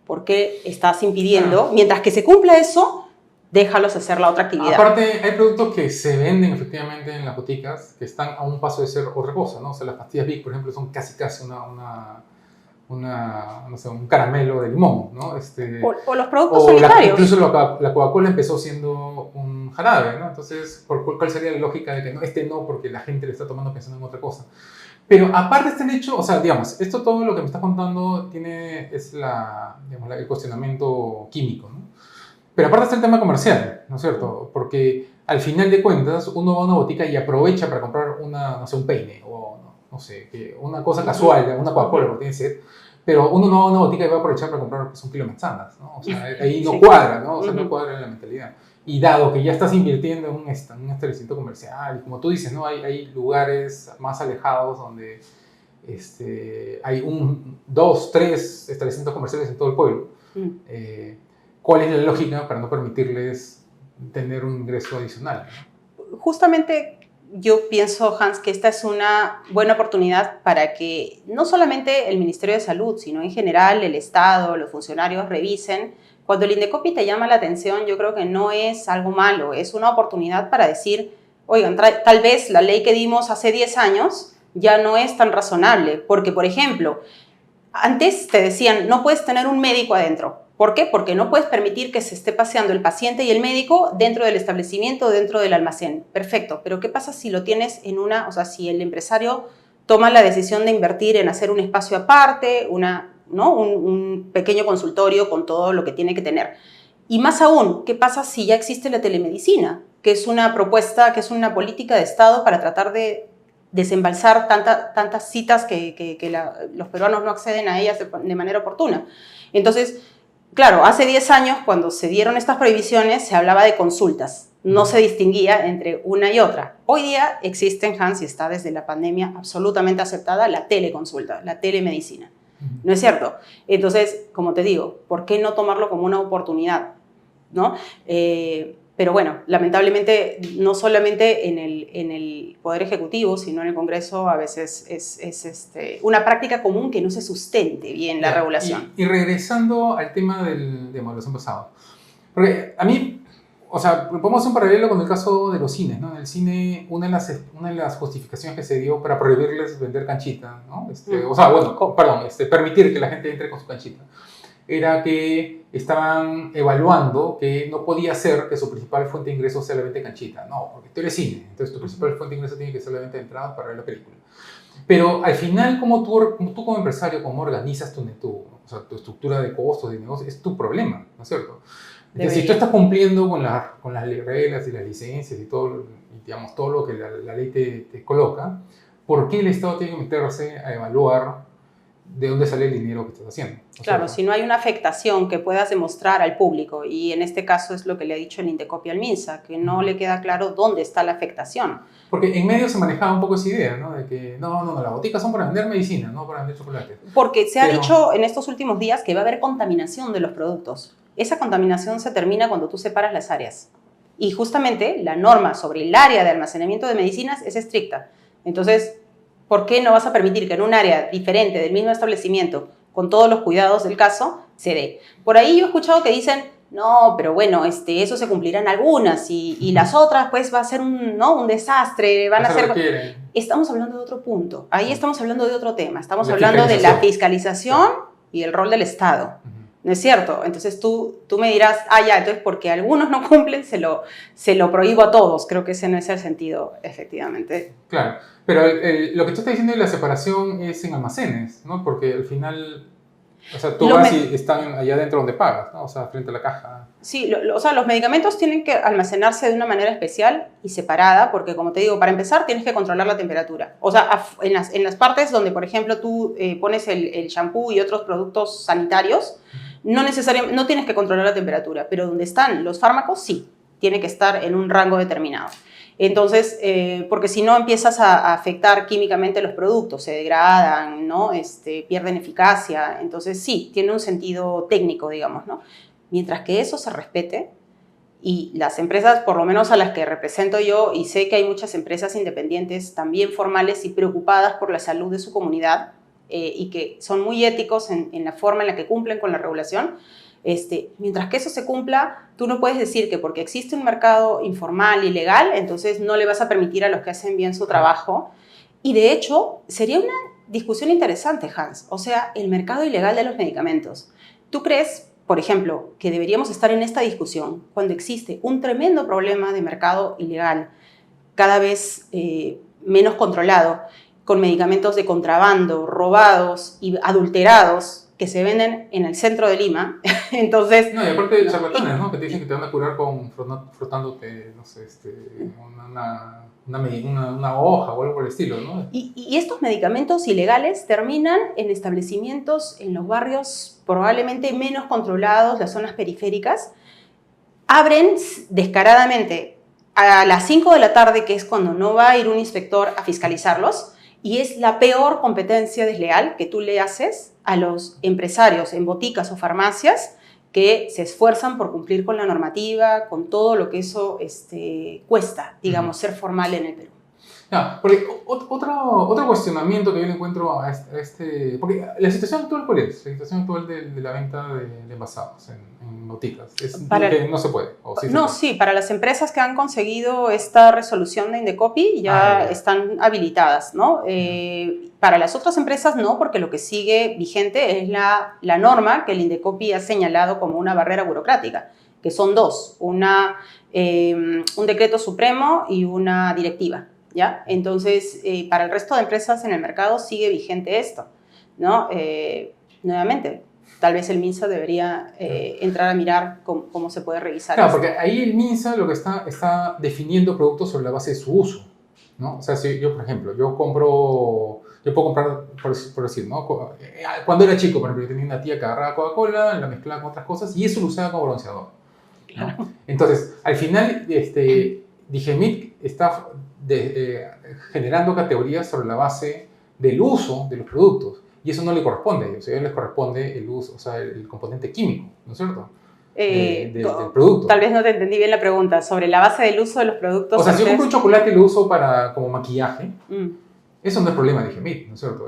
¿por qué estás impidiendo? Mientras que se cumpla eso, déjalos hacer la otra actividad. Aparte, hay productos que se venden efectivamente en las boticas que están a un paso de ser otra cosa, ¿no? O sea, las pastillas Vic, por ejemplo, son casi no sé, un caramelo de limón, ¿no? O los productos sanitarios. Incluso la Coca-Cola empezó siendo un jarabe, ¿no? Entonces, ¿cuál sería la lógica de que no, porque la gente le está tomando pensando en otra cosa? Pero aparte de este hecho, o sea, digamos, esto todo lo que me estás contando es el cuestionamiento químico, ¿no? Pero aparte está el tema comercial, ¿no es cierto? Porque al final de cuentas uno va a una botica y aprovecha para comprar un peine o no sé, una cosa casual, una Coca-Cola, porque tiene sed, pero uno no va a una botica y va a aprovechar para comprar un kilo de manzanas, ¿no? O sea, ahí no cuadra, ¿no? O sea, no cuadra en la mentalidad. Y dado que ya estás invirtiendo en un establecimiento comercial, y como tú dices, ¿no? Hay lugares más alejados donde hay 2, 3 establecimientos comerciales en todo el pueblo. ¿Cuál es la lógica para no permitirles tener un ingreso adicional? Justamente yo pienso, Hans, que esta es una buena oportunidad para que no solamente el Ministerio de Salud, sino en general el Estado, los funcionarios revisen. Cuando el Indecopi te llama la atención, yo creo que no es algo malo, es una oportunidad para decir, oigan, tal vez la ley que dimos hace 10 años ya no es tan razonable, porque, por ejemplo, antes te decían, no puedes tener un médico adentro. ¿Por qué? Porque no puedes permitir que se esté paseando el paciente y el médico dentro del establecimiento, dentro del almacén. Perfecto, pero ¿qué pasa si lo tienes en o sea, si el empresario toma la decisión de invertir en hacer un espacio aparte, ¿no? un pequeño consultorio con todo lo que tiene que tener? Y más aún, ¿qué pasa si ya existe la telemedicina? Que es una propuesta, que es una política de Estado para tratar de desembalsar tantas citas que los peruanos no acceden a ellas de manera oportuna. Entonces, claro, hace 10 años, cuando se dieron estas prohibiciones, se hablaba de consultas. No se distinguía entre una y otra. Hoy día existen, Hans, y está desde la pandemia absolutamente aceptada, la teleconsulta, la telemedicina. ¿No es cierto? Entonces, como te digo, ¿por qué no tomarlo como una oportunidad? ¿No? Pero bueno, lamentablemente, no solamente en el Poder Ejecutivo, sino en el Congreso, a veces es una práctica común que no se sustente bien la regulación. Y regresando al tema de evaluación pasado, porque a mí, o sea, podemos hacer un paralelo con el caso de los cines, ¿no? En el cine, una de las justificaciones que se dio para prohibirles vender canchita, ¿no? O sea, bueno, perdón, permitir que la gente entre con su canchita, era que estaban evaluando que no podía ser que su principal fuente de ingresos sea la venta de canchita. No, porque tú eres cine, entonces tu principal fuente de ingresos tiene que ser la venta de entradas para ver la película. Pero al final, como tú como empresario, cómo organizas tu estructura de costos, de negocio, es tu problema, ¿no es cierto? Entonces, si tú estás cumpliendo con las reglas y las licencias y todo, digamos, todo lo que la ley te coloca, ¿por qué el Estado tiene que meterse a evaluar de dónde sale el dinero que estás haciendo? Claro, si no hay una afectación que puedas demostrar al público, y en este caso es lo que le ha dicho el Indecopi al MINSA, que no le queda claro dónde está la afectación. Porque en medio se manejaba un poco esa idea, ¿no? De que no, las boticas son para vender medicina, no para vender chocolate. Porque se ha dicho en estos últimos días que va a haber contaminación de los productos. Esa contaminación se termina cuando tú separas las áreas. Y justamente la norma sobre el área de almacenamiento de medicinas es estricta. Entonces, ¿por qué no vas a permitir que en un área diferente del mismo establecimiento, con todos los cuidados del caso, se dé? Por ahí yo he escuchado que dicen, no, pero bueno, eso se cumplirá en algunas y las otras pues va a ser un desastre, van a ser... Estamos hablando de otro punto, ahí estamos hablando de otro tema, estamos hablando de la fiscalización y el rol del Estado. ¿No es cierto? Entonces tú me dirás, ya, entonces porque algunos no cumplen, se lo prohíbo a todos. Creo que ese no es el sentido, efectivamente. Claro, pero lo que tú estás diciendo de la separación es en almacenes, ¿no? Porque al final, o sea, tú vas y están allá dentro donde pagas, ¿no? O sea, frente a la caja. Sí, o sea, los medicamentos tienen que almacenarse de una manera especial y separada, porque como te digo, para empezar tienes que controlar la temperatura. O sea, en las partes donde, por ejemplo, tú pones el shampoo y otros productos sanitarios, no necesariamente, no tienes que controlar la temperatura, pero donde están los fármacos, sí, tiene que estar en un rango determinado. Entonces, porque si no empiezas a afectar químicamente los productos, se degradan, ¿no? Pierden eficacia. Entonces, sí, tiene un sentido técnico, digamos, ¿no? Mientras que eso se respete, y las empresas, por lo menos a las que represento yo, y sé que hay muchas empresas independientes, también formales y preocupadas por la salud de su comunidad, y que son muy éticos en la forma en la que cumplen con la regulación, mientras que eso se cumpla, tú no puedes decir que porque existe un mercado informal y legal, entonces no le vas a permitir a los que hacen bien su trabajo. Y de hecho, sería una discusión interesante, Hans, o sea, el mercado ilegal de los medicamentos. ¿Tú crees, por ejemplo, que deberíamos estar en esta discusión cuando existe un tremendo problema de mercado ilegal, cada vez menos controlado, con medicamentos de contrabando, robados y adulterados que se venden en el centro de Lima? Entonces... No, y aparte de charlatanes, ¿no? Que te dicen que te van a curar frotándote, no sé, una hoja o algo por el estilo, ¿no? Y estos medicamentos ilegales terminan en establecimientos en los barrios probablemente menos controlados, las zonas periféricas. Abren descaradamente a las 5 de la tarde, que es cuando no va a ir un inspector a fiscalizarlos, y es la peor competencia desleal que tú le haces a los empresarios en boticas o farmacias que se esfuerzan por cumplir con la normativa, con todo lo que eso cuesta, digamos, ser formal en el Perú. Ya, porque otro cuestionamiento que yo le encuentro a porque la situación actual, ¿cuál es? La situación actual de la venta de envasados en boticas. ¿Es que no se puede? ¿O sí se puede? Sí, para las empresas que han conseguido esta resolución de Indecopi ya están habilitadas, ¿no? Para las otras empresas no, porque lo que sigue vigente es la norma que el Indecopi ha señalado como una barrera burocrática, que son dos, un decreto supremo y una directiva. ¿Ya? Entonces, para el resto de empresas en el mercado sigue vigente esto, ¿no? Nuevamente, tal vez el MINSA debería entrar a mirar cómo se puede revisar. Claro, porque ahí el MINSA lo que está definiendo productos sobre la base de su uso, ¿no? O sea, si yo, por ejemplo, yo puedo comprar, por decir, ¿no? Cuando era chico, por ejemplo, yo tenía una tía que agarraba Coca-Cola, la mezclaba con otras cosas y eso lo usaba como bronceador, ¿no? Claro. Entonces, al final, DIGEMIT está generando categorías sobre la base del uso de los productos. Y eso no le corresponde a ellos, a ellos les corresponde el uso, o sea, el componente químico, ¿no es cierto? Del producto. Tal vez no te entendí bien la pregunta, sobre la base del uso de los productos. O sea, si yo compro un chocolate y lo uso como maquillaje, eso no es problema de DIGEMIT, ¿no es cierto?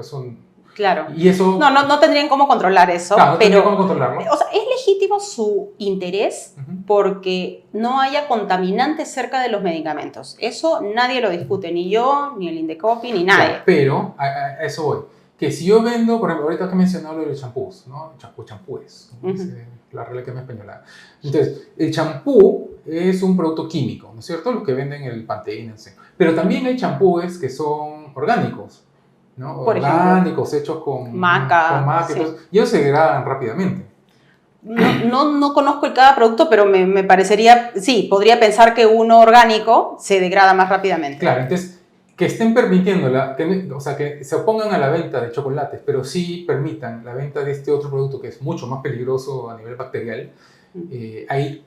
Claro. Y eso, no tendrían cómo controlar eso. Claro, no tendrían cómo controlarlo. O sea, es legítimo su interés porque no haya contaminantes cerca de los medicamentos. Eso nadie lo discute, ni yo, ni el Indecopi, ni nadie. Claro, pero a eso voy. Que si yo vendo, por ejemplo, ahorita que mencionaba lo de los champús, ¿no? Champúes, ¿no? La regla que me española. Entonces, el champú es un producto químico, ¿no es cierto? Los que venden el Pantene, etc. Pero también hay champúes que son orgánicos, ¿no? Orgánicos, hechos con maca sí. Y ellos se degradan rápidamente. No conozco cada producto, pero me parecería, sí, podría pensar que uno orgánico se degrada más rápidamente. Claro, entonces, que estén permitiéndola, o sea, que se opongan a la venta de chocolates, pero sí permitan la venta de este otro producto que es mucho más peligroso a nivel bacterial, hay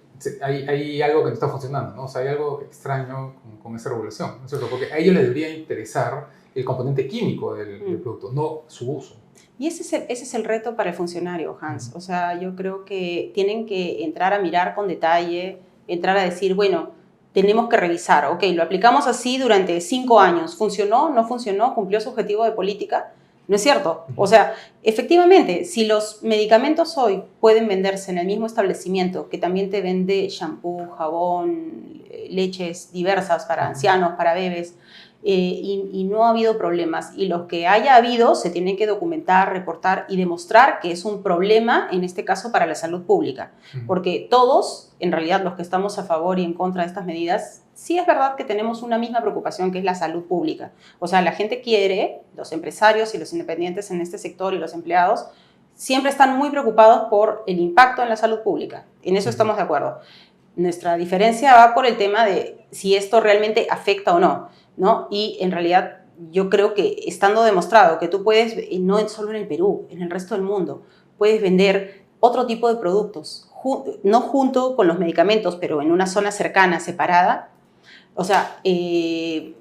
algo que no está funcionando, ¿no? O sea, hay algo extraño con esa regulación, ¿no es cierto? Porque a ellos les debería interesar el componente químico del producto, no su uso. Y ese es el reto para el funcionario, Hans. O sea, yo creo que tienen que entrar a mirar con detalle, entrar a decir, bueno, tenemos que revisar, ok, lo aplicamos así durante 5 años, ¿funcionó? ¿No funcionó? ¿Cumplió su objetivo de política? ¿No es cierto? O sea, efectivamente, si los medicamentos hoy pueden venderse en el mismo establecimiento que también te vende shampoo, jabón, leches diversas para ancianos, para bebés, y no ha habido problemas, y los que haya habido se tienen que documentar, reportar y demostrar que es un problema, en este caso para la salud pública, porque todos, en realidad los que estamos a favor y en contra de estas medidas, sí es verdad que tenemos una misma preocupación, que es la salud pública. O sea, la gente quiere, los empresarios y los independientes en este sector y los empleados, siempre están muy preocupados por el impacto en la salud pública, en eso estamos de acuerdo. Nuestra diferencia va por el tema de si esto realmente afecta o no, ¿no? Y en realidad yo creo que estando demostrado que tú puedes, no solo en el Perú, en el resto del mundo, puedes vender otro tipo de productos, no junto con los medicamentos, pero en una zona cercana, separada. O sea, el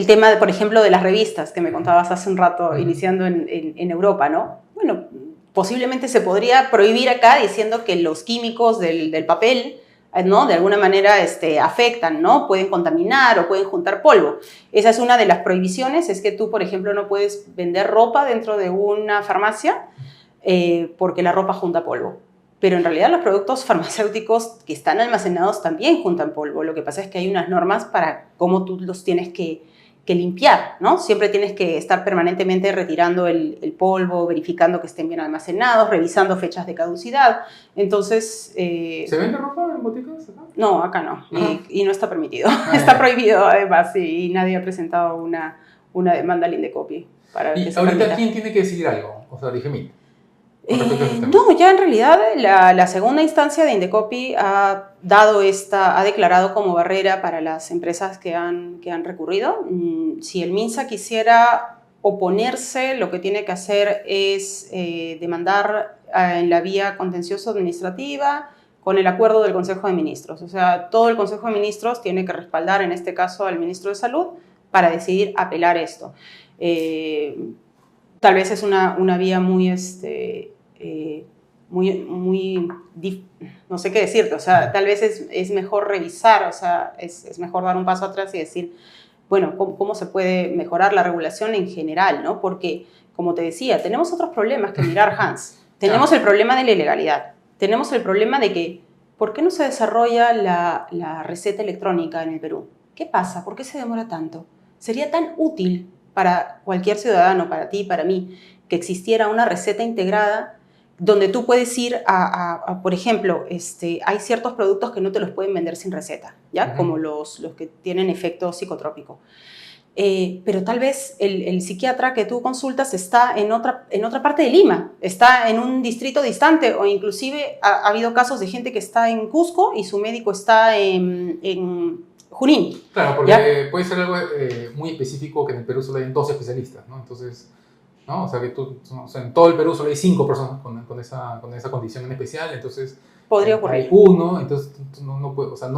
tema, por ejemplo, de las revistas que me contabas hace un rato, iniciando en Europa, ¿no? Bueno, posiblemente se podría prohibir acá diciendo que los químicos del papel, ¿no? De alguna manera afectan, ¿no? Pueden contaminar o pueden juntar polvo. Esa es una de las prohibiciones, es que tú, por ejemplo, no puedes vender ropa dentro de una farmacia porque la ropa junta polvo. Pero en realidad los productos farmacéuticos que están almacenados también juntan polvo. Lo que pasa es que hay unas normas para cómo tú los tienes que limpiar, ¿no? Siempre tienes que estar permanentemente retirando el polvo, verificando que estén bien almacenados, revisando fechas de caducidad. Entonces... ¿Se vende ropa en boticas acá? No, acá no. Y no está permitido. Está prohibido, además, y nadie ha presentado una demanda al Indecopi. ¿Y ahorita quién tiene que decidir algo? O sea, DIGEMIT. No, ya en realidad la segunda instancia de Indecopi ha declarado como barrera para las empresas que han recurrido. Si el MINSA quisiera oponerse, lo que tiene que hacer es demandar en la vía contencioso administrativa con el acuerdo del Consejo de Ministros. O sea, todo el Consejo de Ministros tiene que respaldar, en este caso, al Ministro de Salud para decidir apelar esto. Tal vez es una vía muy no sé qué decirte, o sea, tal vez es mejor revisar, o sea, es mejor dar un paso atrás y decir, bueno, ¿cómo se puede mejorar la regulación en general, ¿no? Porque, como te decía, tenemos otros problemas que mirar, Hans. Tenemos el problema de la ilegalidad, tenemos el problema de que, ¿por qué no se desarrolla la receta electrónica en el Perú? ¿Qué pasa? ¿Por qué se demora tanto? Sería tan útil para cualquier ciudadano, para ti, para mí, que existiera una receta integrada donde tú puedes ir por ejemplo, hay ciertos productos que no te los pueden vender sin receta, ¿ya? Como los que tienen efecto psicotrópico. Pero tal vez el psiquiatra que tú consultas está en otra parte de Lima, está en un distrito distante, o inclusive ha habido casos de gente que está en Cusco y su médico está en Junín. Claro, porque ¿ya? puede ser algo muy específico que en el Perú solo hay 2 especialistas, ¿no? Entonces, ¿no? O sea, en todo el Perú solo hay 5 personas con esa condición en especial, entonces Podría ocurrir. hay uno, entonces no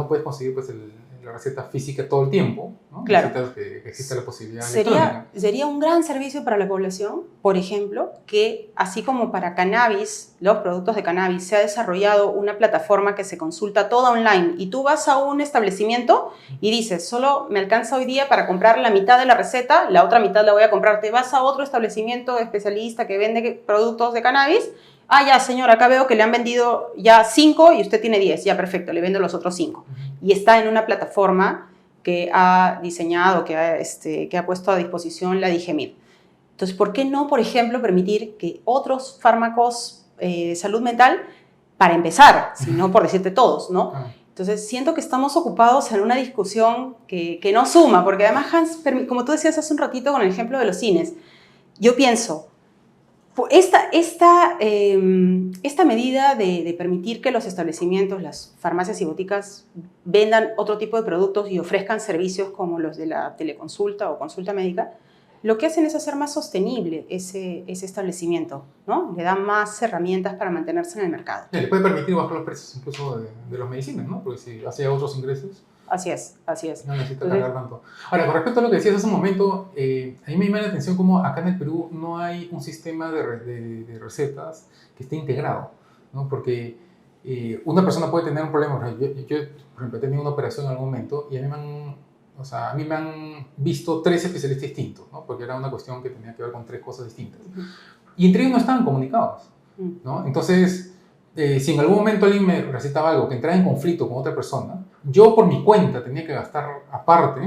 puedes conseguir pues, la receta física todo el tiempo, ¿no? Claro. Necesitas que exista la posibilidad electrónica. Sería un gran servicio para la población, por ejemplo, que así como para cannabis, los productos de cannabis, se ha desarrollado una plataforma que se consulta toda online y tú vas a un establecimiento y dices, solo me alcanza hoy día para comprar la mitad de la receta, la otra mitad la voy a comprar. Te vas a otro establecimiento especialista que vende productos de cannabis. Ah, ya, señor, acá veo que le han vendido ya 5 y usted tiene 10. Ya, perfecto, le vendo los otros 5. Y está en una plataforma que ha diseñado, que ha puesto a disposición la DIGEMIT. Entonces, ¿por qué no, por ejemplo, permitir que otros fármacos de salud mental, para empezar, si no por decirte todos, ¿no? Entonces, siento que estamos ocupados en una discusión que no suma, porque además, Hans, como tú decías hace un ratito con el ejemplo de los cines, yo pienso, esta medida de permitir que los establecimientos, las farmacias y boticas vendan otro tipo de productos y ofrezcan servicios como los de la teleconsulta o consulta médica, lo que hacen es hacer más sostenible ese establecimiento, ¿no? Le dan más herramientas para mantenerse en el mercado. Le puede permitir bajar los precios incluso de las medicinas, ¿no? Porque si hace otros ingresos... Así es. No necesita cargar tanto. Ahora, con respecto a lo que decías hace un momento, a mí me llama la atención cómo acá en el Perú no hay un sistema de recetas que esté integrado, ¿no? Porque una persona puede tener un problema. Yo, por ejemplo, he tenido una operación en algún momento y a mí me han visto 3 especialistas distintos, ¿no? Porque era una cuestión que tenía que ver con 3 cosas distintas. Y entre ellos no estaban comunicados, ¿no? Entonces, si en algún momento alguien me recetaba algo que entraba en conflicto con otra persona, yo por mi cuenta tenía que gastar aparte,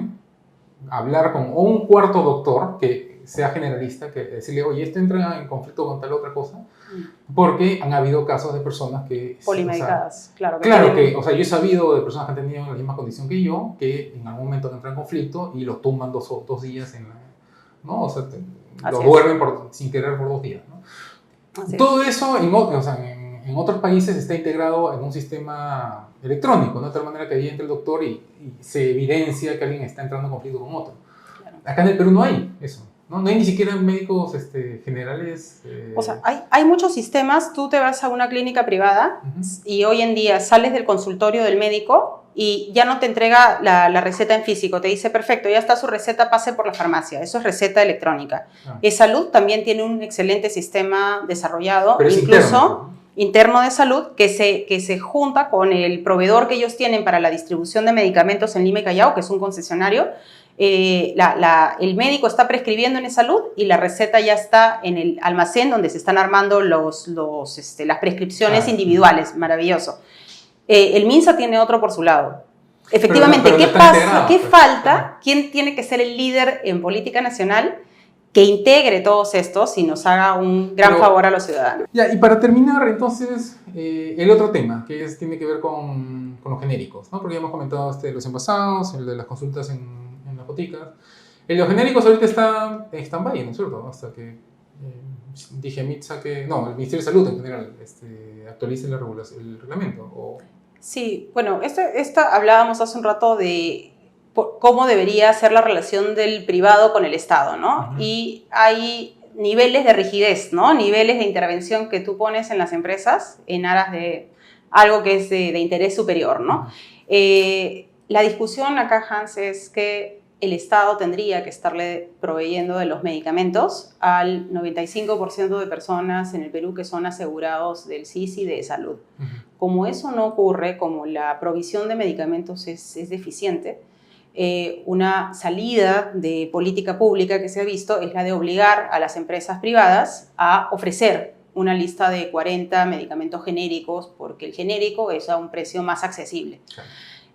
hablar con un cuarto doctor que sea generalista, que decirle, oye, esto entra en conflicto con tal otra cosa, porque han habido casos de personas que... Polimedicadas, claro. Claro, o sea, yo he sabido de personas que han tenido la misma condición que yo, que en algún momento entran en conflicto y los tumban 2 días, ¿no? O sea, lo duermen sin querer por 2 días, ¿no? Todo eso, en otros países está integrado en un sistema electrónico, ¿no? De tal manera que ahí entra el doctor y se evidencia que alguien está entrando en conflicto con otro. Claro. Acá en el Perú no hay eso, ¿no? No hay ni siquiera médicos generales. O sea, hay muchos sistemas. Tú te vas a una clínica privada y hoy en día sales del consultorio del médico y ya no te entrega la receta en físico. Te dice, perfecto, ya está su receta, pase por la farmacia. Eso es receta electrónica. E-Salud también tiene un excelente sistema desarrollado, pero incluso interno de salud, que se junta con el proveedor que ellos tienen para la distribución de medicamentos en Lima y Callao, que es un concesionario. El médico está prescribiendo en E-Salud y la receta ya está en el almacén donde se están armando las prescripciones individuales. Maravilloso. El MINSA tiene otro por su lado. Efectivamente, pero ¿qué pasa? ¿Qué falta? ¿Quién tiene que ser el líder en política nacional que integre todos estos y nos haga un gran favor a los ciudadanos? Ya, y para terminar, entonces, el otro tema, que tiene que ver con los genéricos, ¿no? Porque ya hemos comentado los envasados, el de las consultas en las boticas. El de los genéricos ahorita está en stand-by, ¿no es cierto? Hasta que DIGEMIT el Ministerio de Salud en general actualice el reglamento. Sí, bueno, hablábamos hace un rato de cómo debería ser la relación del privado con el Estado, ¿no? Y hay niveles de rigidez, ¿no? Niveles de intervención que tú pones en las empresas en aras de algo que es de interés superior, ¿no? La discusión acá, Hans, es que el Estado tendría que estarle proveyendo de los medicamentos al 95% de personas en el Perú que son asegurados del SISI de salud. Como eso no ocurre, como la provisión de medicamentos es deficiente, una salida de política pública que se ha visto es la de obligar a las empresas privadas a ofrecer una lista de 40 medicamentos genéricos, porque el genérico es a un precio más accesible.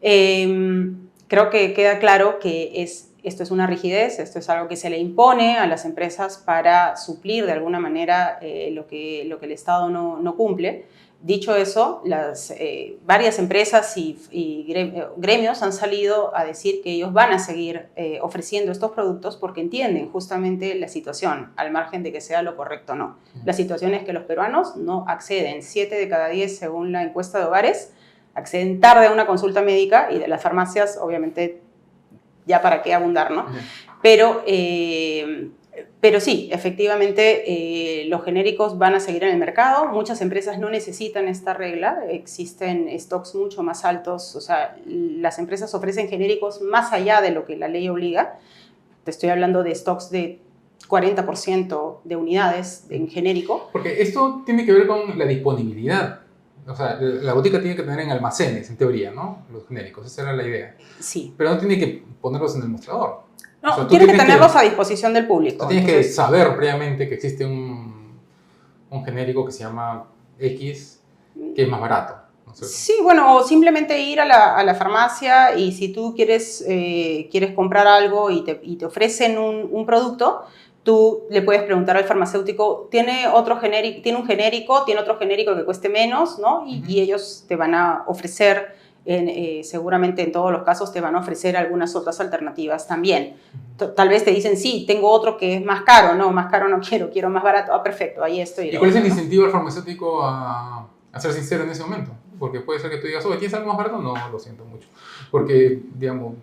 Creo que queda claro que esto es una rigidez, esto es algo que se le impone a las empresas para suplir de alguna manera lo que el Estado no cumple. Dicho eso, varias empresas y gremios han salido a decir que ellos van a seguir ofreciendo estos productos porque entienden justamente la situación, al margen de que sea lo correcto o no. La situación es que los peruanos no acceden, 7 de cada 10 según la encuesta de hogares, acceden tarde a una consulta médica, y de las farmacias, obviamente, ya para qué abundar, ¿no? Pero sí, efectivamente, los genéricos van a seguir en el mercado. Muchas empresas no necesitan esta regla. Existen stocks mucho más altos. O sea, las empresas ofrecen genéricos más allá de lo que la ley obliga. Te estoy hablando de stocks de 40% de unidades en genérico. Porque esto tiene que ver con la disponibilidad. O sea, la botica tiene que tener en almacenes, en teoría, ¿no? Los genéricos, esa era la idea. Sí. Pero no tiene que ponerlos en el mostrador. No, o sea, tiene que tenerlos a disposición del público. Tú tienes que saber previamente que existe un genérico que se llama X, que es más barato, ¿no es cierto? Sí, bueno, o simplemente ir a la farmacia, y si tú quieres comprar algo y te ofrecen un producto, tú le puedes preguntar al farmacéutico, ¿tiene un genérico, tiene otro genérico que cueste menos, ¿no? Y ellos te van a ofrecer, seguramente en todos los casos te van a ofrecer algunas otras alternativas también. Tal vez te dicen, sí, tengo otro que es más caro. No, más caro no quiero más barato. Ah, perfecto, ahí estoy. ¿Y cuál es el incentivo al farmacéutico a ser sincero en ese momento? Porque puede ser que tú digas, oye, ¿tienes algo más barato? No, lo siento mucho. Porque, digamos,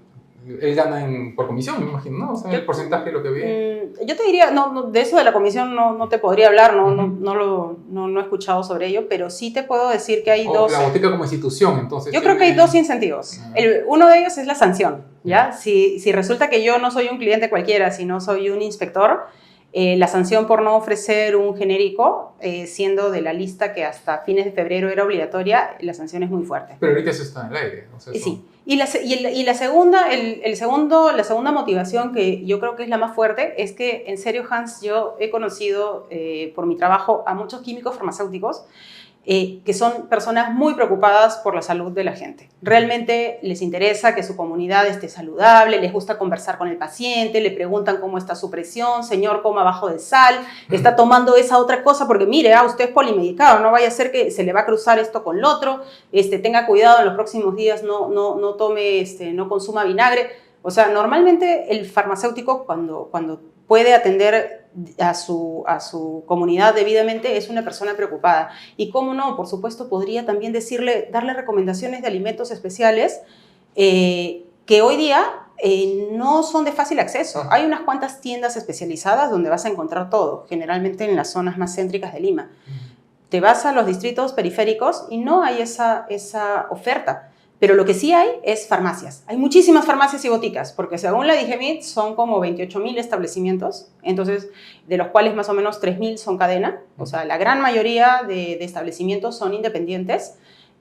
él gana por comisión, me imagino, ¿no? O sea, el porcentaje de lo que ve. Yo te diría, de eso de la comisión no te podría hablar, no he escuchado sobre ello, pero sí te puedo decir que hay dos... La botica como institución, entonces... Yo creo que hay dos incentivos. Uno de ellos es la sanción, ¿ya? Si resulta que yo no soy un cliente cualquiera, sino soy un inspector, la sanción por no ofrecer un genérico, siendo de la lista que hasta fines de febrero era obligatoria, la sanción es muy fuerte. Pero ahorita eso está en el aire. O sea, sí. Y la segunda motivación, que yo creo que es la más fuerte, es que, en serio, Hans, yo he conocido por mi trabajo a muchos químicos farmacéuticos que son personas muy preocupadas por la salud de la gente. Realmente les interesa que su comunidad esté saludable, les gusta conversar con el paciente, le preguntan cómo está su presión, señor, coma bajo de sal, está tomando esa otra cosa porque mire, usted es polimedicado, no vaya a ser que se le va a cruzar esto con lo otro, tenga cuidado en los próximos días, no tome, no consuma vinagre. O sea, normalmente el farmacéutico cuando puede atender a su comunidad debidamente, es una persona preocupada. Y cómo no, por supuesto, podría también darle recomendaciones de alimentos especiales que hoy día no son de fácil acceso. Hay unas cuantas tiendas especializadas donde vas a encontrar todo, generalmente en las zonas más céntricas de Lima. Te vas a los distritos periféricos y no hay esa oferta. Pero lo que sí hay es farmacias. Hay muchísimas farmacias y boticas, porque según la DIGEMIT son como 28.000 establecimientos, entonces de los cuales más o menos 3.000 son cadena. O sea, la gran mayoría de establecimientos son independientes,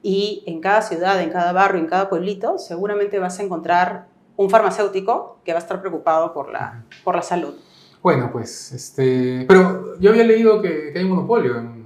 y en cada ciudad, en cada barrio, en cada pueblito, seguramente vas a encontrar un farmacéutico que va a estar preocupado por la salud. Bueno, pues, pero yo había leído que hay un monopolio en...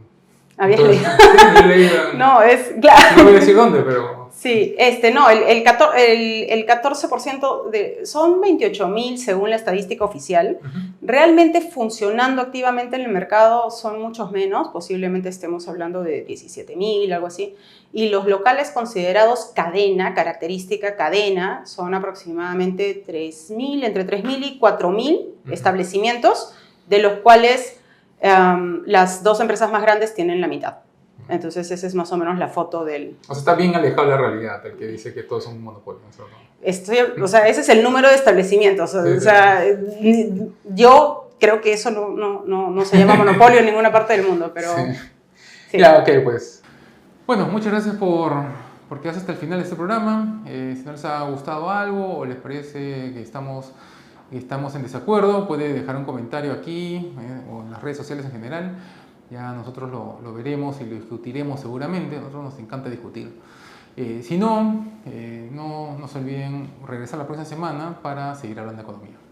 ¿Habías leído? Sí, yo he leído No, es claro. No voy a decir dónde, pero... Sí, el 14% son 28.000 según la estadística oficial. Realmente funcionando activamente en el mercado son muchos menos, posiblemente estemos hablando de 17.000, algo así. Y los locales considerados cadena, característica cadena, son aproximadamente 3.000, entre 3.000 y 4.000 establecimientos, de los cuales las dos empresas más grandes tienen la mitad. Entonces, esa es más o menos la foto del... O sea, está bien alejado de la realidad, el que dice que todos son un monopolio. O sea, ese es el número de establecimientos. Yo creo que eso no se llama monopolio en ninguna parte del mundo, pero... Sí. Ya, ok, pues. Bueno, muchas gracias por por quedarse hasta el final de este programa. Si no les ha gustado algo o les parece que estamos en desacuerdo, puede dejar un comentario aquí o en las redes sociales en general. Ya nosotros lo veremos y lo discutiremos seguramente. A nosotros nos encanta discutir. Si no, no se olviden regresar la próxima semana para seguir hablando de economía.